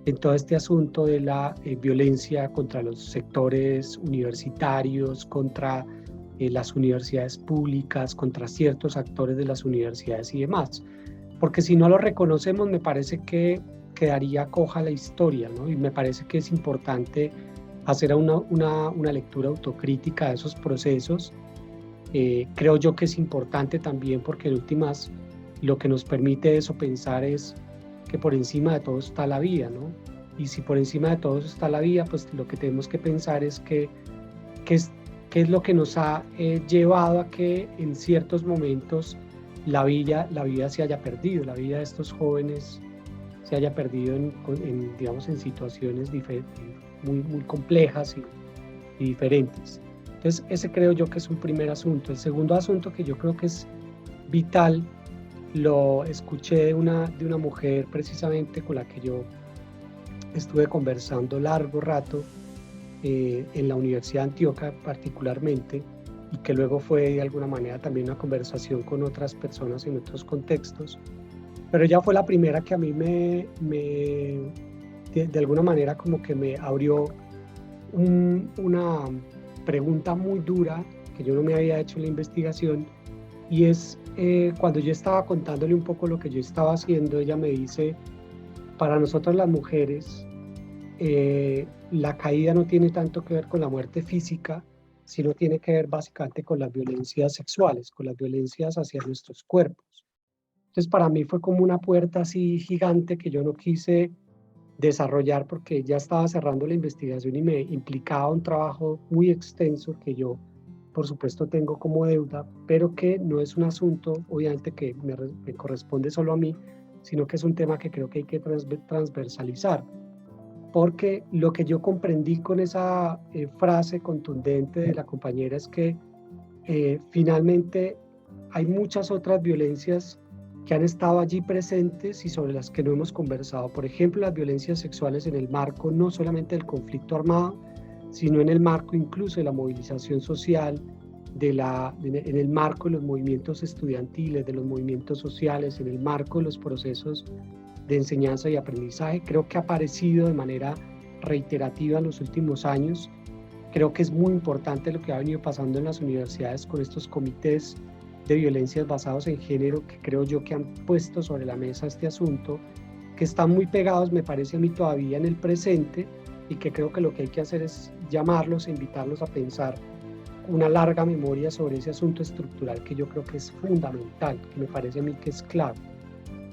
en todo este asunto de la violencia contra los sectores universitarios, contra las universidades públicas, contra ciertos actores de las universidades y demás? Porque si no lo reconocemos, me parece que quedaría coja la historia, ¿no? Y me parece que es importante hacer una lectura autocrítica de esos procesos. Creo yo que es importante también porque en últimas lo que nos permite eso pensar es que por encima de todo está la vida, ¿no? Y si por encima de todo está la vida, pues lo que tenemos que pensar es qué es lo que nos ha llevado a que en ciertos momentos la vida se haya perdido, la vida de estos jóvenes se haya perdido digamos, en situaciones muy complejas y diferentes. Entonces, ese creo yo que es un primer asunto. El segundo asunto que yo creo que es vital, lo escuché de una mujer precisamente con la que yo estuve conversando largo rato en la Universidad de Antioquia particularmente, y que luego fue de alguna manera también una conversación con otras personas en otros contextos. Pero ella fue la primera que a mí de alguna manera como que me abrió una pregunta muy dura que yo no me había hecho en la investigación, y es cuando yo estaba contándole un poco lo que yo estaba haciendo, ella me dice: para nosotros las mujeres la caída no tiene tanto que ver con la muerte física, sino tiene que ver básicamente con las violencias sexuales, con las violencias hacia nuestros cuerpos. Entonces para mí fue como una puerta así gigante que yo no quise desarrollar porque ya estaba cerrando la investigación y me implicaba un trabajo muy extenso que yo, por supuesto, tengo como deuda, pero que no es un asunto, obviamente, que me corresponde solo a mí, sino que es un tema que creo que hay que transversalizar. Porque lo que yo comprendí con esa frase contundente de la compañera es que finalmente hay muchas otras violencias que han estado allí presentes y sobre las que no hemos conversado. Por ejemplo, las violencias sexuales en el marco no solamente del conflicto armado, sino en el marco incluso de la movilización social, en el marco de los movimientos estudiantiles, de los movimientos sociales, en el marco de los procesos de enseñanza y aprendizaje. Creo que ha aparecido de manera reiterativa en los últimos años. Creo que es muy importante lo que ha venido pasando en las universidades con estos comités de violencias basados en género, que creo yo que han puesto sobre la mesa este asunto, que están muy pegados, me parece a mí, todavía en el presente, y que creo que lo que hay que hacer es llamarlos e invitarlos a pensar una larga memoria sobre ese asunto estructural que yo creo que es fundamental, que me parece a mí que es clave.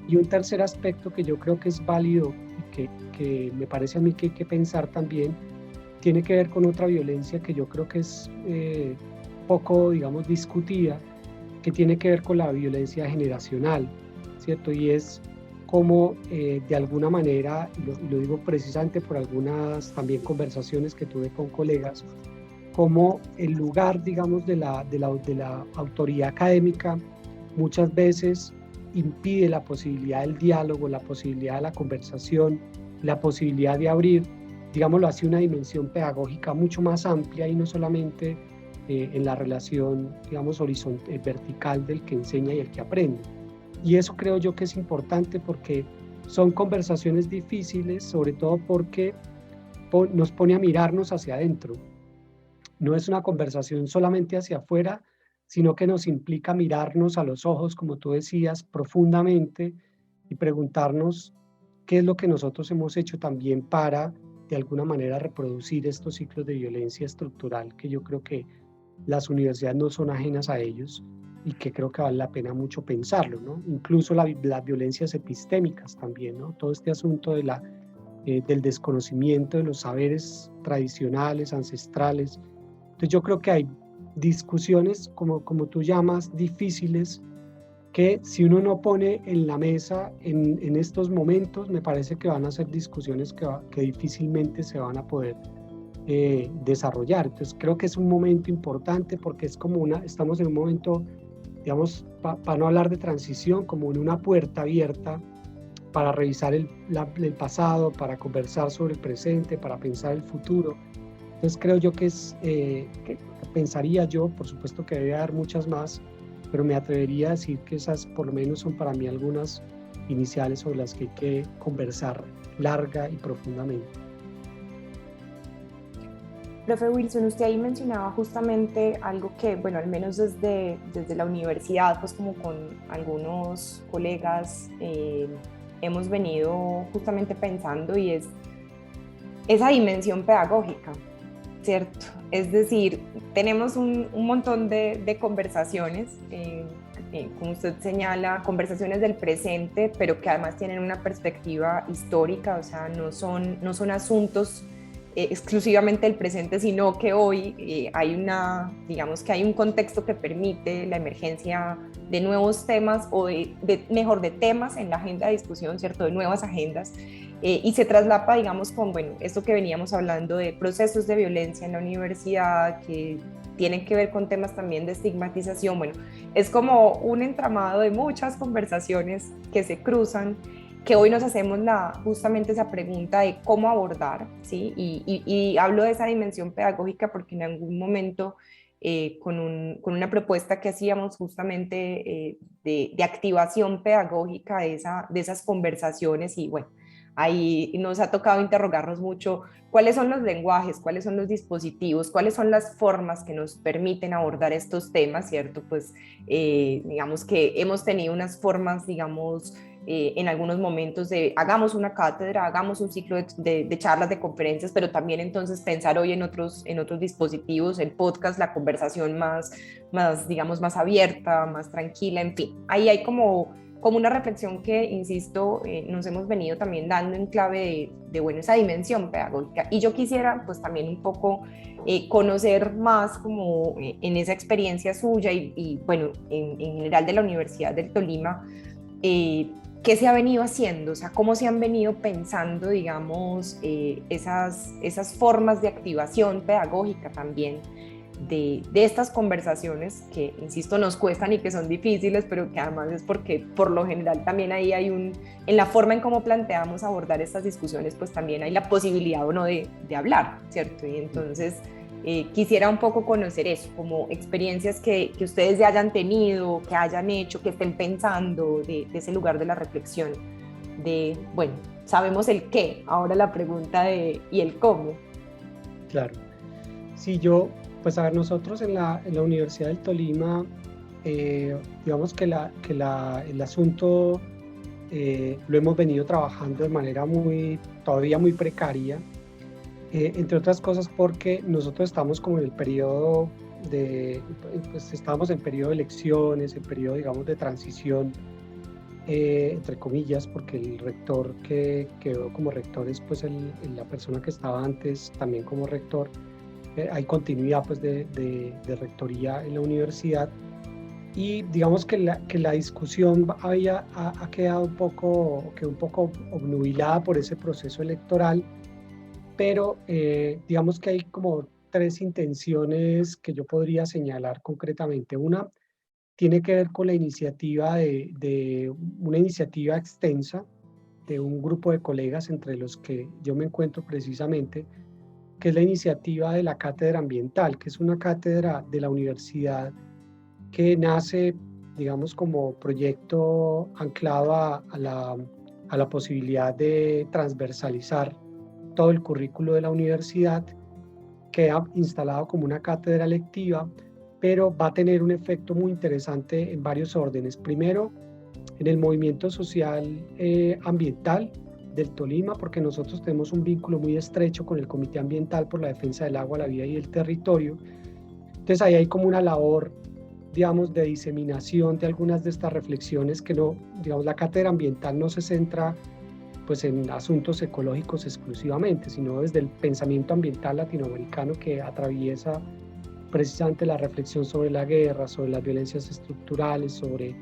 Y un tercer aspecto que yo creo que es válido y que me parece a mí que hay que pensar también, tiene que ver con otra violencia que yo creo que es poco, digamos, discutida, que tiene que ver con la violencia generacional, ¿cierto? Y es cómo de alguna manera, y lo digo precisamente por algunas también conversaciones que tuve con colegas, cómo el lugar, digamos, de la autoridad académica muchas veces impide la posibilidad del diálogo, la posibilidad de la conversación, la posibilidad de abrir, digámoslo así, una dimensión pedagógica mucho más amplia y no solamente en la relación, digamos, horizontal, vertical del que enseña y el que aprende. Y eso creo yo que es importante porque son conversaciones difíciles, sobre todo porque nos pone a mirarnos hacia adentro. No es una conversación solamente hacia afuera, sino que nos implica mirarnos a los ojos, como tú decías, profundamente y preguntarnos qué es lo que nosotros hemos hecho también para, de alguna manera, reproducir estos ciclos de violencia estructural, que yo creo que las universidades no son ajenas a ellos y que creo que vale la pena mucho pensarlo, ¿no? Incluso las violencias epistémicas también, ¿no? Todo este asunto de del desconocimiento de los saberes tradicionales, ancestrales. Entonces yo creo que hay discusiones, como tú llamas, difíciles, que si uno no pone en la mesa en estos momentos, me parece que van a ser discusiones que difícilmente se van a poder desarrollar. Entonces creo que es un momento importante porque es como estamos en un momento, digamos, para no hablar de transición, como en una puerta abierta para revisar el pasado, para conversar sobre el presente, para pensar el futuro. Entonces creo yo que pensaría yo, por supuesto que debe haber muchas más, pero me atrevería a decir que esas por lo menos son para mí algunas iniciales sobre las que hay que conversar larga y profundamente. Profe Wilson, usted ahí mencionaba justamente algo que, bueno, al menos desde la universidad, pues como con algunos colegas, hemos venido justamente pensando y es esa dimensión pedagógica, ¿cierto? Es decir, tenemos un montón de conversaciones, como usted señala, conversaciones del presente, pero que además tienen una perspectiva histórica, o sea, no son asuntos exclusivamente del presente, sino que hoy digamos que hay un contexto que permite la emergencia de nuevos temas o mejor, de temas en la agenda de discusión, ¿cierto? De nuevas agendas. Y se traslapa, digamos, con, bueno, esto que veníamos hablando de procesos de violencia en la universidad, que tienen que ver con temas también de estigmatización. Bueno, es como un entramado de muchas conversaciones que se cruzan, que hoy nos hacemos justamente esa pregunta de cómo abordar, ¿sí? Y hablo de esa dimensión pedagógica porque en algún momento, con una propuesta que hacíamos justamente de activación pedagógica de esas conversaciones, y bueno, ahí nos ha tocado interrogarnos mucho cuáles son los lenguajes, cuáles son los dispositivos, cuáles son las formas que nos permiten abordar estos temas, ¿cierto? Pues digamos que hemos tenido unas formas, digamos, en algunos momentos de hagamos una cátedra, hagamos un ciclo de charlas, de conferencias, pero también entonces pensar hoy en otros dispositivos, el podcast, la conversación más, digamos, más abierta, más tranquila, en fin. Ahí hay como una reflexión que, insisto, nos hemos venido también dando en clave bueno, esa dimensión pedagógica. Y yo quisiera pues también un poco conocer más como en esa experiencia suya y bueno, en general de la Universidad del Tolima, qué se ha venido haciendo, o sea, cómo se han venido pensando, digamos, esas formas de activación pedagógica también de estas conversaciones que, insisto, nos cuestan y que son difíciles, pero que además es porque por lo general también ahí hay en la forma en cómo planteamos abordar estas discusiones, pues también hay la posibilidad o no de hablar, ¿cierto? Y entonces quisiera un poco conocer eso, como experiencias que ustedes ya hayan tenido, que hayan hecho, que estén pensando de ese lugar de la reflexión, bueno, sabemos el qué, ahora la pregunta y el cómo. Claro. Sí, pues a ver, nosotros en la Universidad del Tolima, digamos que el asunto lo hemos venido trabajando de manera todavía muy precaria, entre otras cosas porque nosotros estamos como en el periodo pues estamos en periodo de elecciones, en periodo, digamos, de transición, entre comillas, porque el rector que quedó como rector es pues la persona que estaba antes también como rector. Hay continuidad pues de rectoría en la universidad y digamos que la discusión ha quedado un poco obnubilada por ese proceso electoral, pero digamos que hay como tres intenciones que yo podría señalar concretamente. Una tiene que ver con la iniciativa de una iniciativa extensa de un grupo de colegas entre los que yo me encuentro precisamente, que es la iniciativa de la Cátedra Ambiental, que es una cátedra de la universidad que nace, digamos, como proyecto anclado a la posibilidad de transversalizar todo el currículo de la universidad, queda instalado como una cátedra lectiva, pero va a tener un efecto muy interesante en varios órdenes. Primero, en el movimiento social ambiental del Tolima, porque nosotros tenemos un vínculo muy estrecho con el Comité Ambiental por la Defensa del Agua, la Vida y el Territorio. Entonces ahí hay como una labor, digamos, de diseminación de algunas de estas reflexiones que no, digamos, la cátedra ambiental no se centra pues en asuntos ecológicos exclusivamente, sino desde el pensamiento ambiental latinoamericano que atraviesa precisamente la reflexión sobre la guerra, sobre las violencias estructurales, sobre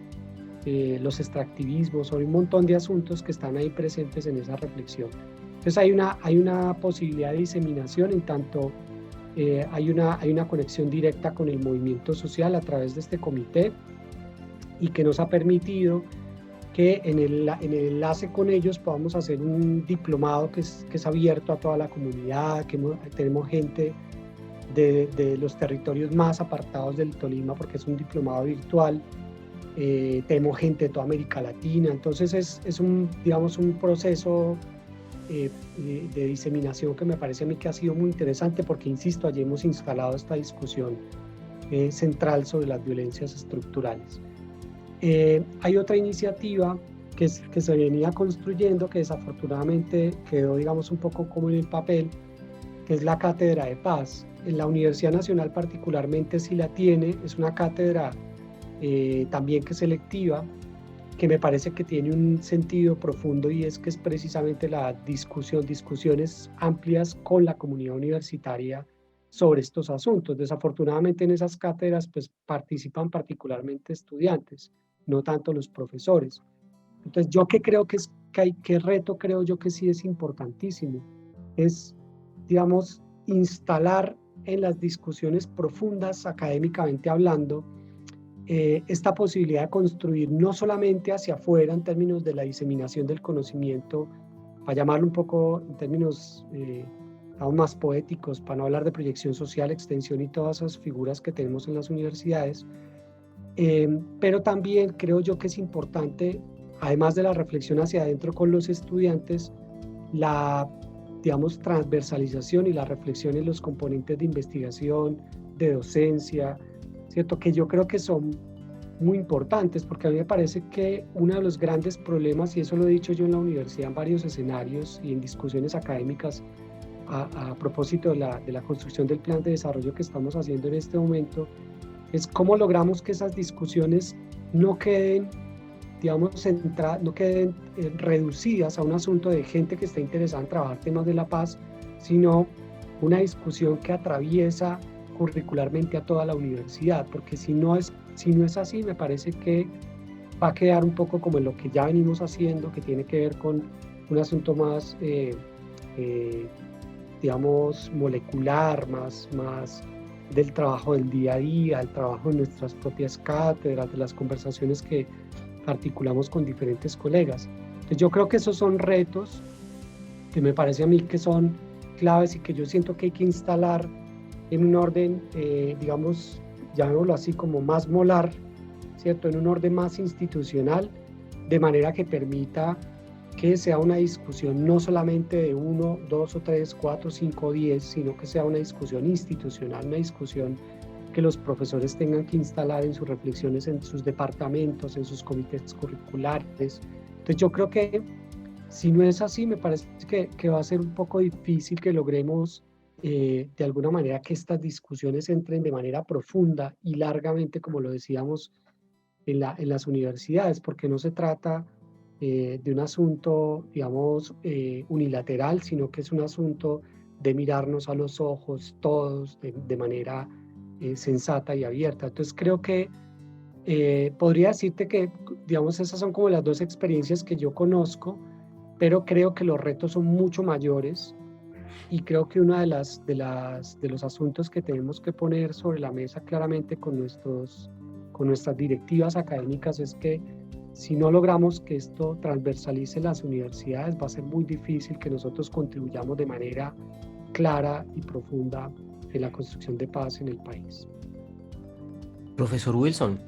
los extractivismos, sobre un montón de asuntos que están ahí presentes en esa reflexión. Entonces hay una posibilidad de diseminación en tanto hay una conexión directa con el movimiento social a través de este comité y que nos ha permitido que en el enlace con ellos podamos hacer un diplomado que es abierto a toda la comunidad, que tenemos gente de los territorios más apartados del Tolima porque es un diplomado virtual, tenemos gente de toda América Latina, entonces es digamos, un proceso de diseminación que me parece a mí que ha sido muy interesante porque, insisto, allí hemos instalado esta discusión central sobre las violencias estructurales. Hay otra iniciativa que se venía construyendo, que desafortunadamente quedó, digamos, un poco como en el papel, que es la Cátedra de Paz. En la Universidad Nacional particularmente sí la tiene, es una cátedra también que es selectiva, que me parece que tiene un sentido profundo y es que es precisamente la discusiones amplias con la comunidad universitaria sobre estos asuntos. Desafortunadamente en esas cátedras pues participan particularmente estudiantes, no tanto los profesores. Entonces yo que creo que reto creo yo que sí es importantísimo, es, digamos, instalar en las discusiones profundas académicamente hablando esta posibilidad de construir no solamente hacia afuera en términos de la diseminación del conocimiento, para llamarlo un poco en términos aún más poéticos, para no hablar de proyección social, extensión y todas esas figuras que tenemos en las universidades, pero también creo yo que es importante, además de la reflexión hacia adentro con los estudiantes, la, digamos, transversalización y la reflexión en los componentes de investigación, de docencia, ¿cierto? Que yo creo que son muy importantes, porque a mí me parece que uno de los grandes problemas, y eso lo he dicho yo en la universidad en varios escenarios y en discusiones académicas a propósito de la construcción del plan de desarrollo que estamos haciendo en este momento, es cómo logramos que esas discusiones no queden, digamos, no queden reducidas a un asunto de gente que está interesada en trabajar temas de la paz, sino una discusión que atraviesa curricularmente a toda la universidad, porque si no es así, me parece que va a quedar un poco como en lo que ya venimos haciendo, que tiene que ver con un asunto más, digamos, molecular, más del trabajo del día a día, el trabajo en nuestras propias cátedras, de las conversaciones que articulamos con diferentes colegas. Entonces yo creo que esos son retos que me parece a mí que son claves y que yo siento que hay que instalar en un orden, digamos, llamémoslo así, como más molar, ¿cierto? En un orden más institucional, de manera que permita que sea una discusión no solamente de 1, 2 o 3, 4, 5 o 10, sino que sea una discusión institucional, una discusión que los profesores tengan que instalar en sus reflexiones, en sus departamentos, en sus comités curriculares. Entonces yo creo que si no es así, me parece que va a ser un poco difícil que logremos de alguna manera que estas discusiones entren de manera profunda y largamente, como lo decíamos, en las universidades, porque no se trata de un asunto, digamos, unilateral, sino que es un asunto de mirarnos a los ojos todos de manera sensata y abierta. Entonces creo que podría decirte que, digamos, esas son como las dos experiencias que yo conozco, pero creo que los retos son mucho mayores y creo que uno de los asuntos que tenemos que poner sobre la mesa claramente con nuestras directivas académicas es que si no logramos que esto transversalice las universidades, va a ser muy difícil que nosotros contribuyamos de manera clara y profunda en la construcción de paz en el país. Profesor Wilson,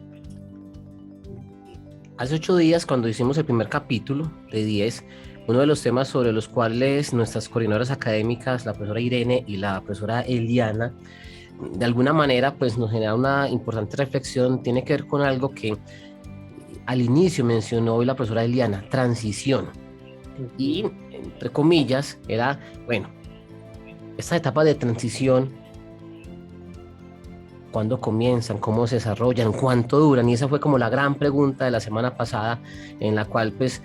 hace 8 días, cuando hicimos el primer capítulo de 10, uno de los temas sobre los cuales nuestras coordinadoras académicas, la profesora Irene y la profesora Eliana, de alguna manera pues nos genera una importante reflexión, tiene que ver con algo que al inicio mencionó hoy la profesora Eliana, transición. Y, entre comillas, era, bueno, esta etapa de transición, ¿cuándo comienzan? ¿Cómo se desarrollan? ¿Cuánto duran? Y esa fue como la gran pregunta de la semana pasada, en la cual pues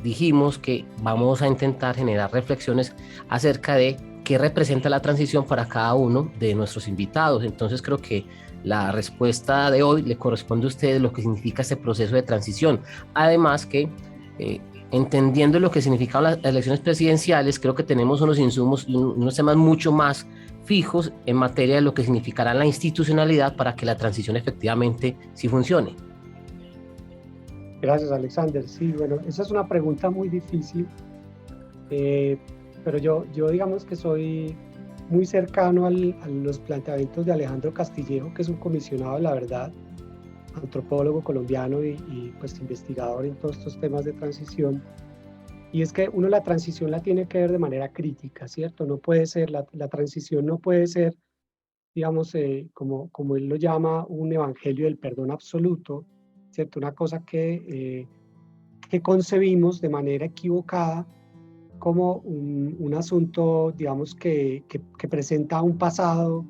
dijimos que vamos a intentar generar reflexiones acerca de qué representa la transición para cada uno de nuestros invitados. Entonces creo que la respuesta de hoy le corresponde a ustedes lo que significa este proceso de transición. Además que entendiendo lo que significaban las elecciones presidenciales, creo que tenemos unos insumos y unos temas mucho más fijos en materia de lo que significará la institucionalidad para que la transición efectivamente sí funcione. Gracias, Alexander. Sí, bueno, esa es una pregunta muy difícil, pero yo digamos que soy muy cercano a los planteamientos de Alejandro Castillejo, que es un comisionado de la verdad, antropólogo colombiano y pues investigador en todos estos temas de transición. Y es que uno la transición la tiene que ver de manera crítica, ¿cierto? No puede ser, la transición no puede ser, digamos, como él lo llama, un evangelio del perdón absoluto, ¿cierto? Una cosa que concebimos de manera equivocada como un asunto, digamos, que presenta un pasado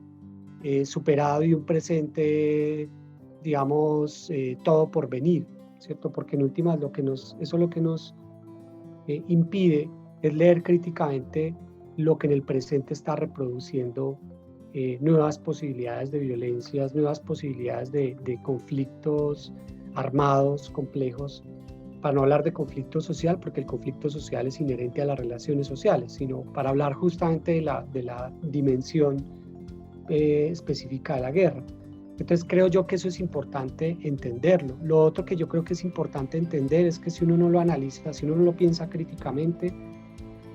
superado y un presente, digamos, todo por venir, ¿cierto? Porque en últimas eso es lo que nos impide es leer críticamente lo que en el presente está reproduciendo nuevas posibilidades de violencias, nuevas posibilidades de conflictos armados, complejos, para no hablar de conflicto social, porque el conflicto social es inherente a las relaciones sociales, sino para hablar justamente de la dimensión específica de la guerra. Entonces creo yo que eso es importante entenderlo. Lo otro que yo creo que es importante entender es que si uno no lo analiza, si uno no lo piensa críticamente,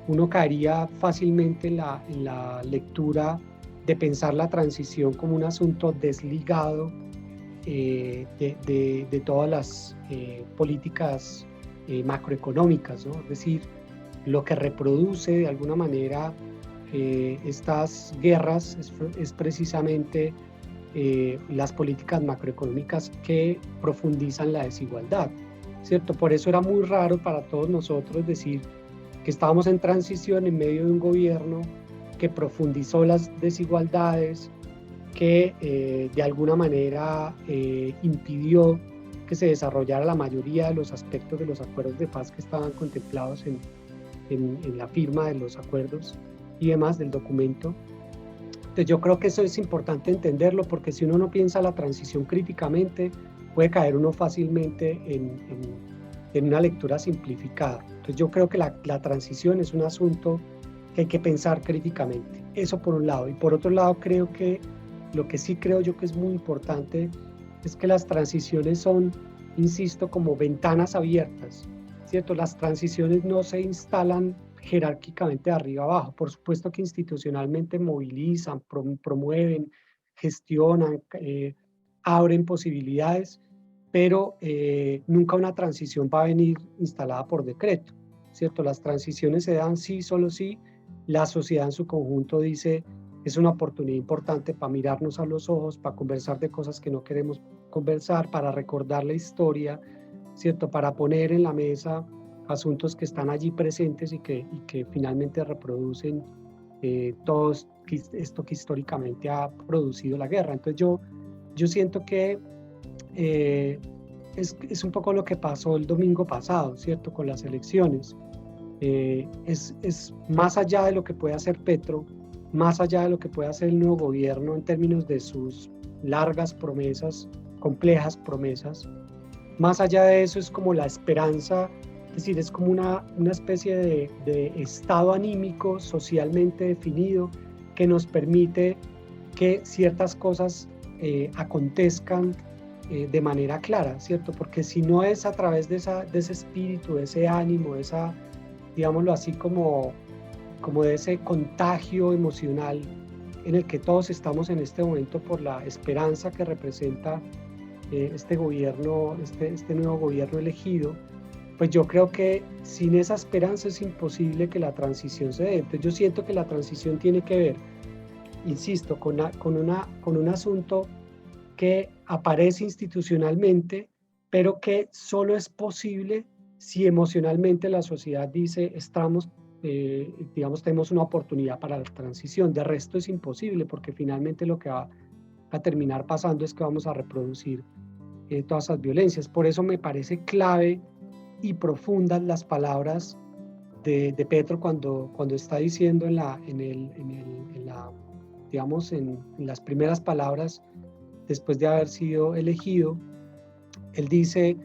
uno caería fácilmente en la lectura de pensar la transición como un asunto desligado de todas las políticas macroeconómicas, ¿no? Es decir, lo que reproduce de alguna manera estas guerras es precisamente las políticas macroeconómicas que profundizan la desigualdad, ¿cierto? Por eso era muy raro para todos nosotros decir que estábamos en transición en medio de un gobierno que profundizó las desigualdades, que de alguna manera impidió que se desarrollara la mayoría de los aspectos de los acuerdos de paz que estaban contemplados en la firma de los acuerdos y demás del documento. Entonces yo creo que eso es importante entenderlo, porque si uno no piensa la transición críticamente, puede caer uno fácilmente en una lectura simplificada. Entonces yo creo que la transición es un asunto que hay que pensar críticamente. Eso por un lado. Y por otro lado, creo que lo que sí creo yo que es muy importante es que las transiciones son, insisto, como ventanas abiertas, ¿cierto? Las transiciones no se instalan jerárquicamente de arriba abajo. Por supuesto que institucionalmente movilizan, promueven, gestionan, abren posibilidades, pero nunca una transición va a venir instalada por decreto, ¿cierto? Las transiciones se dan sí, solo sí. La sociedad en su conjunto dice, es una oportunidad importante para mirarnos a los ojos, para conversar de cosas que no queremos conversar, para recordar la historia, ¿cierto? Para poner en la mesa asuntos que están allí presentes y que finalmente reproducen todo esto que históricamente ha producido la guerra. Entonces yo siento que es un poco lo que pasó el domingo pasado, ¿cierto? Con las elecciones. Es más allá de lo que puede hacer Petro, más allá de lo que puede hacer el nuevo gobierno en términos de sus largas promesas complejas promesas. Más allá de eso es como la esperanza, es decir, es como una especie de estado anímico socialmente definido que nos permite que ciertas cosas acontezcan de manera clara, ¿cierto? Porque si no es a través de ese espíritu, de ese ánimo, de esa, digámoslo así, como de ese contagio emocional en el que todos estamos en este momento por la esperanza que representa este gobierno, este nuevo gobierno elegido, pues yo creo que sin esa esperanza es imposible que la transición se dé. Entonces yo siento que la transición tiene que ver, insisto, con un asunto que aparece institucionalmente, pero que solo es posible si emocionalmente la sociedad dice, estamos, digamos, tenemos una oportunidad para la transición. De resto es imposible, porque finalmente lo que va a terminar pasando es que vamos a reproducir todas esas violencias. Por eso me parece clave y profundas las palabras de Petro cuando está diciendo en las primeras palabras después de haber sido elegido. Él dice,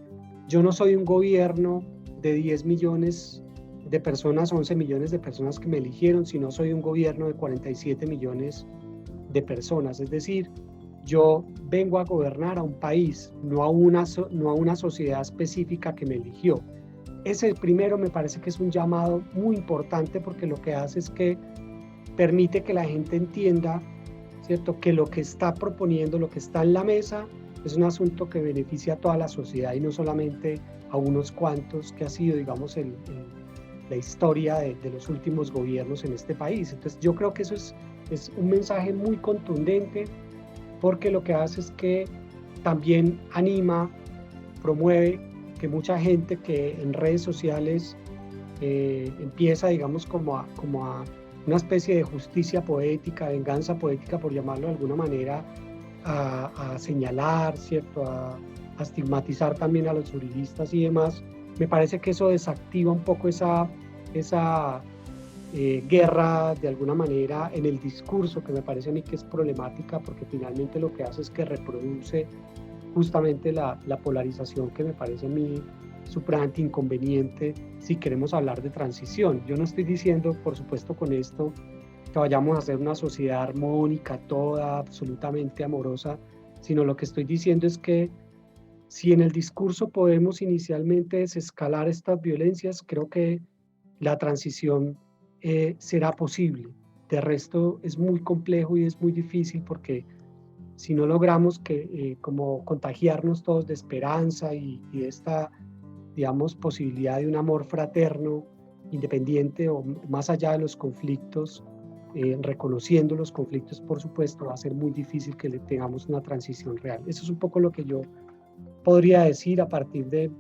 yo no soy un gobierno de 10 millones de personas, 11 millones de personas que me eligieron, sino soy un gobierno de 47 millones de personas. Es decir, yo vengo a gobernar a un país, no a una sociedad específica que me eligió. Ese primero me parece que es un llamado muy importante, porque lo que hace es que permite que la gente entienda, ¿cierto?, que lo que está proponiendo, lo que está en la mesa, es un asunto que beneficia a toda la sociedad y no solamente a unos cuantos, que ha sido, digamos, la historia de los últimos gobiernos en este país. Entonces yo creo que eso es un mensaje muy contundente, porque lo que hace es que también anima, promueve que mucha gente que en redes sociales empieza, digamos, como a una especie de justicia poética, venganza poética, por llamarlo de alguna manera, a señalar, ¿cierto?, a estigmatizar también a los juristas y demás. Me parece que eso desactiva un poco esa guerra de alguna manera en el discurso, que me parece a mí que es problemática, porque finalmente lo que hace es que reproduce justamente la polarización, que me parece a mí supremamente inconveniente si queremos hablar de transición. Yo no estoy diciendo, por supuesto, con esto que vayamos a hacer una sociedad armónica, toda absolutamente amorosa, sino lo que estoy diciendo es que si en el discurso podemos inicialmente desescalar estas violencias, creo que la transición será posible. De resto es muy complejo y es muy difícil, porque si no logramos como contagiarnos todos de esperanza y de esta, digamos, posibilidad de un amor fraterno, independiente o más allá de los conflictos, reconociendo los conflictos, por supuesto, va a ser muy difícil que tengamos una transición real. Eso es un poco lo que yo podría decir a partir de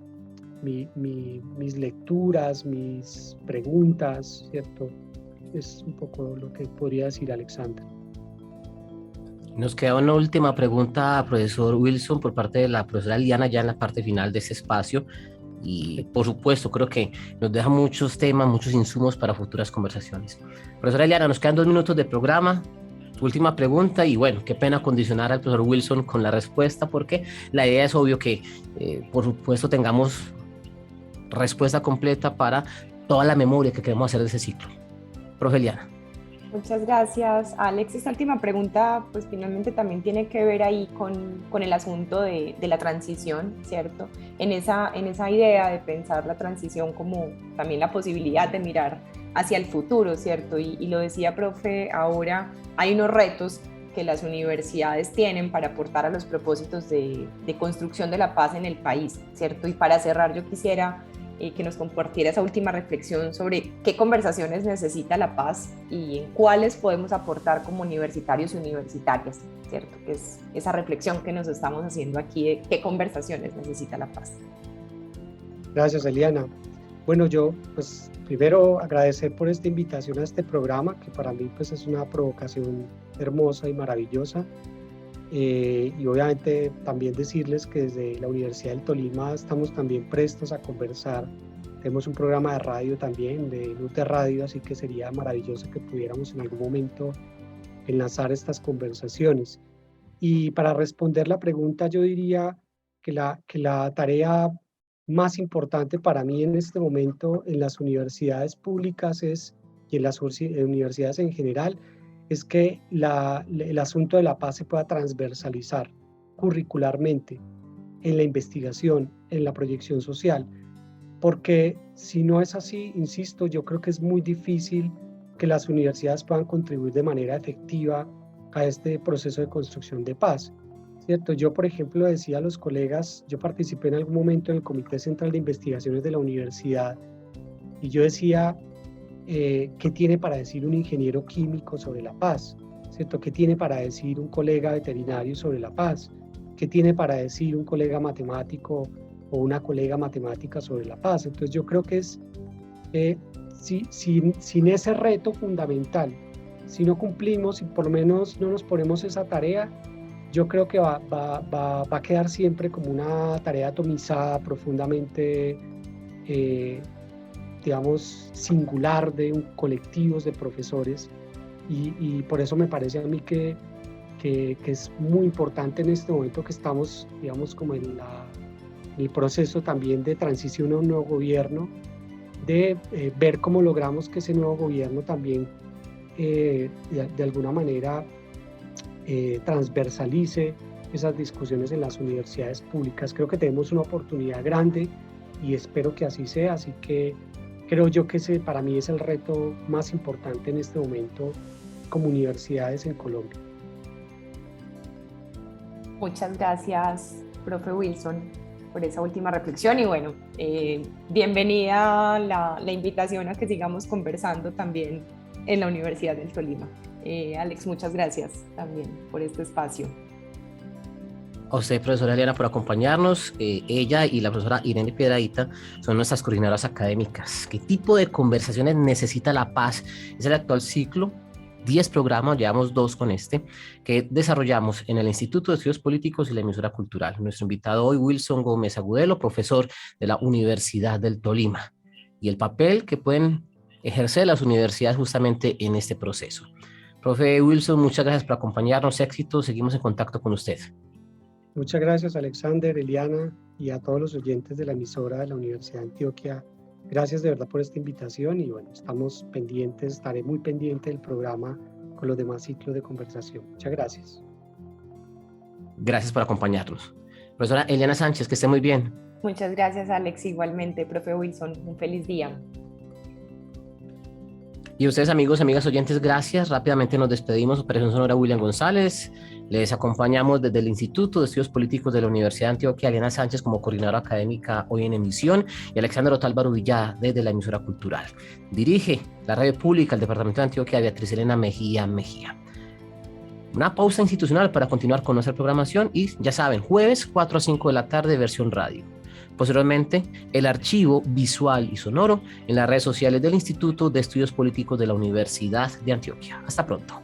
mis lecturas, mis preguntas, ¿cierto? Es un poco lo que podría decir Alexander. Nos queda una última pregunta, profesor Wilson, por parte de la profesora Eliana, ya en la parte final de este espacio. Y por supuesto, creo que nos deja muchos temas, muchos insumos para futuras conversaciones. Profesora Eliana, nos quedan 2 minutos de programa. Su última pregunta, y bueno, qué pena condicionar al profesor Wilson con la respuesta, porque la idea es obvio que, por supuesto, tengamos respuesta completa para toda la memoria que queremos hacer de ese ciclo. Profe Eliana. Muchas gracias, Alex. Esta última pregunta, pues finalmente también tiene que ver ahí con el asunto de la transición, ¿cierto? En esa idea de pensar la transición como también la posibilidad de mirar hacia el futuro, ¿cierto? Y lo decía, profe, ahora hay unos retos que las universidades tienen para aportar a los propósitos de construcción de la paz en el país, ¿cierto? Y para cerrar, yo quisiera que nos compartiera esa última reflexión sobre qué conversaciones necesita la paz y en cuáles podemos aportar como universitarios y universitarias, ¿cierto? Que es esa reflexión que nos estamos haciendo aquí de qué conversaciones necesita la paz. Gracias, Eliana. Bueno, yo pues primero agradecer por esta invitación a este programa, que para mí pues es una provocación hermosa y maravillosa. Y obviamente también decirles que desde la Universidad del Tolima estamos también prestos a conversar. Tenemos un programa de radio también, de Nute Radio, así que sería maravilloso que pudiéramos en algún momento enlazar estas conversaciones. Y para responder la pregunta, yo diría que la tarea más importante para mí en este momento en las universidades públicas y en las universidades en general es que el asunto de la paz se pueda transversalizar curricularmente en la investigación, en la proyección social, porque si no es así, insisto, yo creo que es muy difícil que las universidades puedan contribuir de manera efectiva a este proceso de construcción de paz, ¿cierto? Yo, por ejemplo, decía a los colegas, yo participé en algún momento en el Comité Central de Investigaciones de la universidad y yo decía, ¿qué tiene para decir un ingeniero químico sobre la paz? ¿Cierto? ¿Qué tiene para decir un colega veterinario sobre la paz? ¿Qué tiene para decir un colega matemático o una colega matemática sobre la paz? Entonces yo creo que es, sin ese reto fundamental, si no cumplimos, si por lo menos no nos ponemos esa tarea, yo creo que va a quedar siempre como una tarea atomizada, profundamente, digamos, singular de colectivos de profesores. Y por eso me parece a mí que es muy importante en este momento que estamos, digamos, como en el proceso también de transición a un nuevo gobierno, de ver cómo logramos que ese nuevo gobierno también de alguna manera transversalice esas discusiones en las universidades públicas. Creo que tenemos una oportunidad grande y espero que así sea, así que creo yo que ese para mí es el reto más importante en este momento como universidades en Colombia. Muchas gracias, profe Wilson, por esa última reflexión y bueno, bienvenida la invitación a que sigamos conversando también en la Universidad del Tolima. Alex, muchas gracias también por este espacio. A usted, profesora Eliana, por acompañarnos. Ella y la profesora Irene Piedradita son nuestras coordinadoras académicas. ¿Qué tipo de conversaciones necesita la paz? Es el actual ciclo, 10 programas, llevamos 2 con este, que desarrollamos en el Instituto de Estudios Políticos y la Emisora Cultural. Nuestro invitado hoy, Wilson Gómez Agudelo, profesor de la Universidad del Tolima, y el papel que pueden ejercer las universidades justamente en este proceso. Profe Wilson, muchas gracias por acompañarnos, éxito, seguimos en contacto con usted. Muchas gracias, Alexander, Eliana, y a todos los oyentes de la emisora de la Universidad de Antioquia. Gracias de verdad por esta invitación y bueno, estamos pendientes, estaré muy pendiente del programa con los demás ciclos de conversación. Muchas gracias. Gracias por acompañarnos. Profesora Eliana Sánchez, que esté muy bien. Muchas gracias, Alex, igualmente, profe Wilson, un feliz día. Y ustedes, amigos, amigas oyentes, gracias. Rápidamente nos despedimos. Operación Sonora, William González. Les acompañamos desde el Instituto de Estudios Políticos de la Universidad de Antioquia, Eliana Sánchez como coordinadora académica hoy en emisión, y Alexander Otálvaro Villada desde la emisora cultural. Dirige la radio pública, el departamento de Antioquia, Beatriz Elena Mejía. Una pausa institucional para continuar con nuestra programación y ya saben, jueves 4 a 5 de la tarde, versión radio. Posteriormente, el archivo visual y sonoro en las redes sociales del Instituto de Estudios Políticos de la Universidad de Antioquia. Hasta pronto.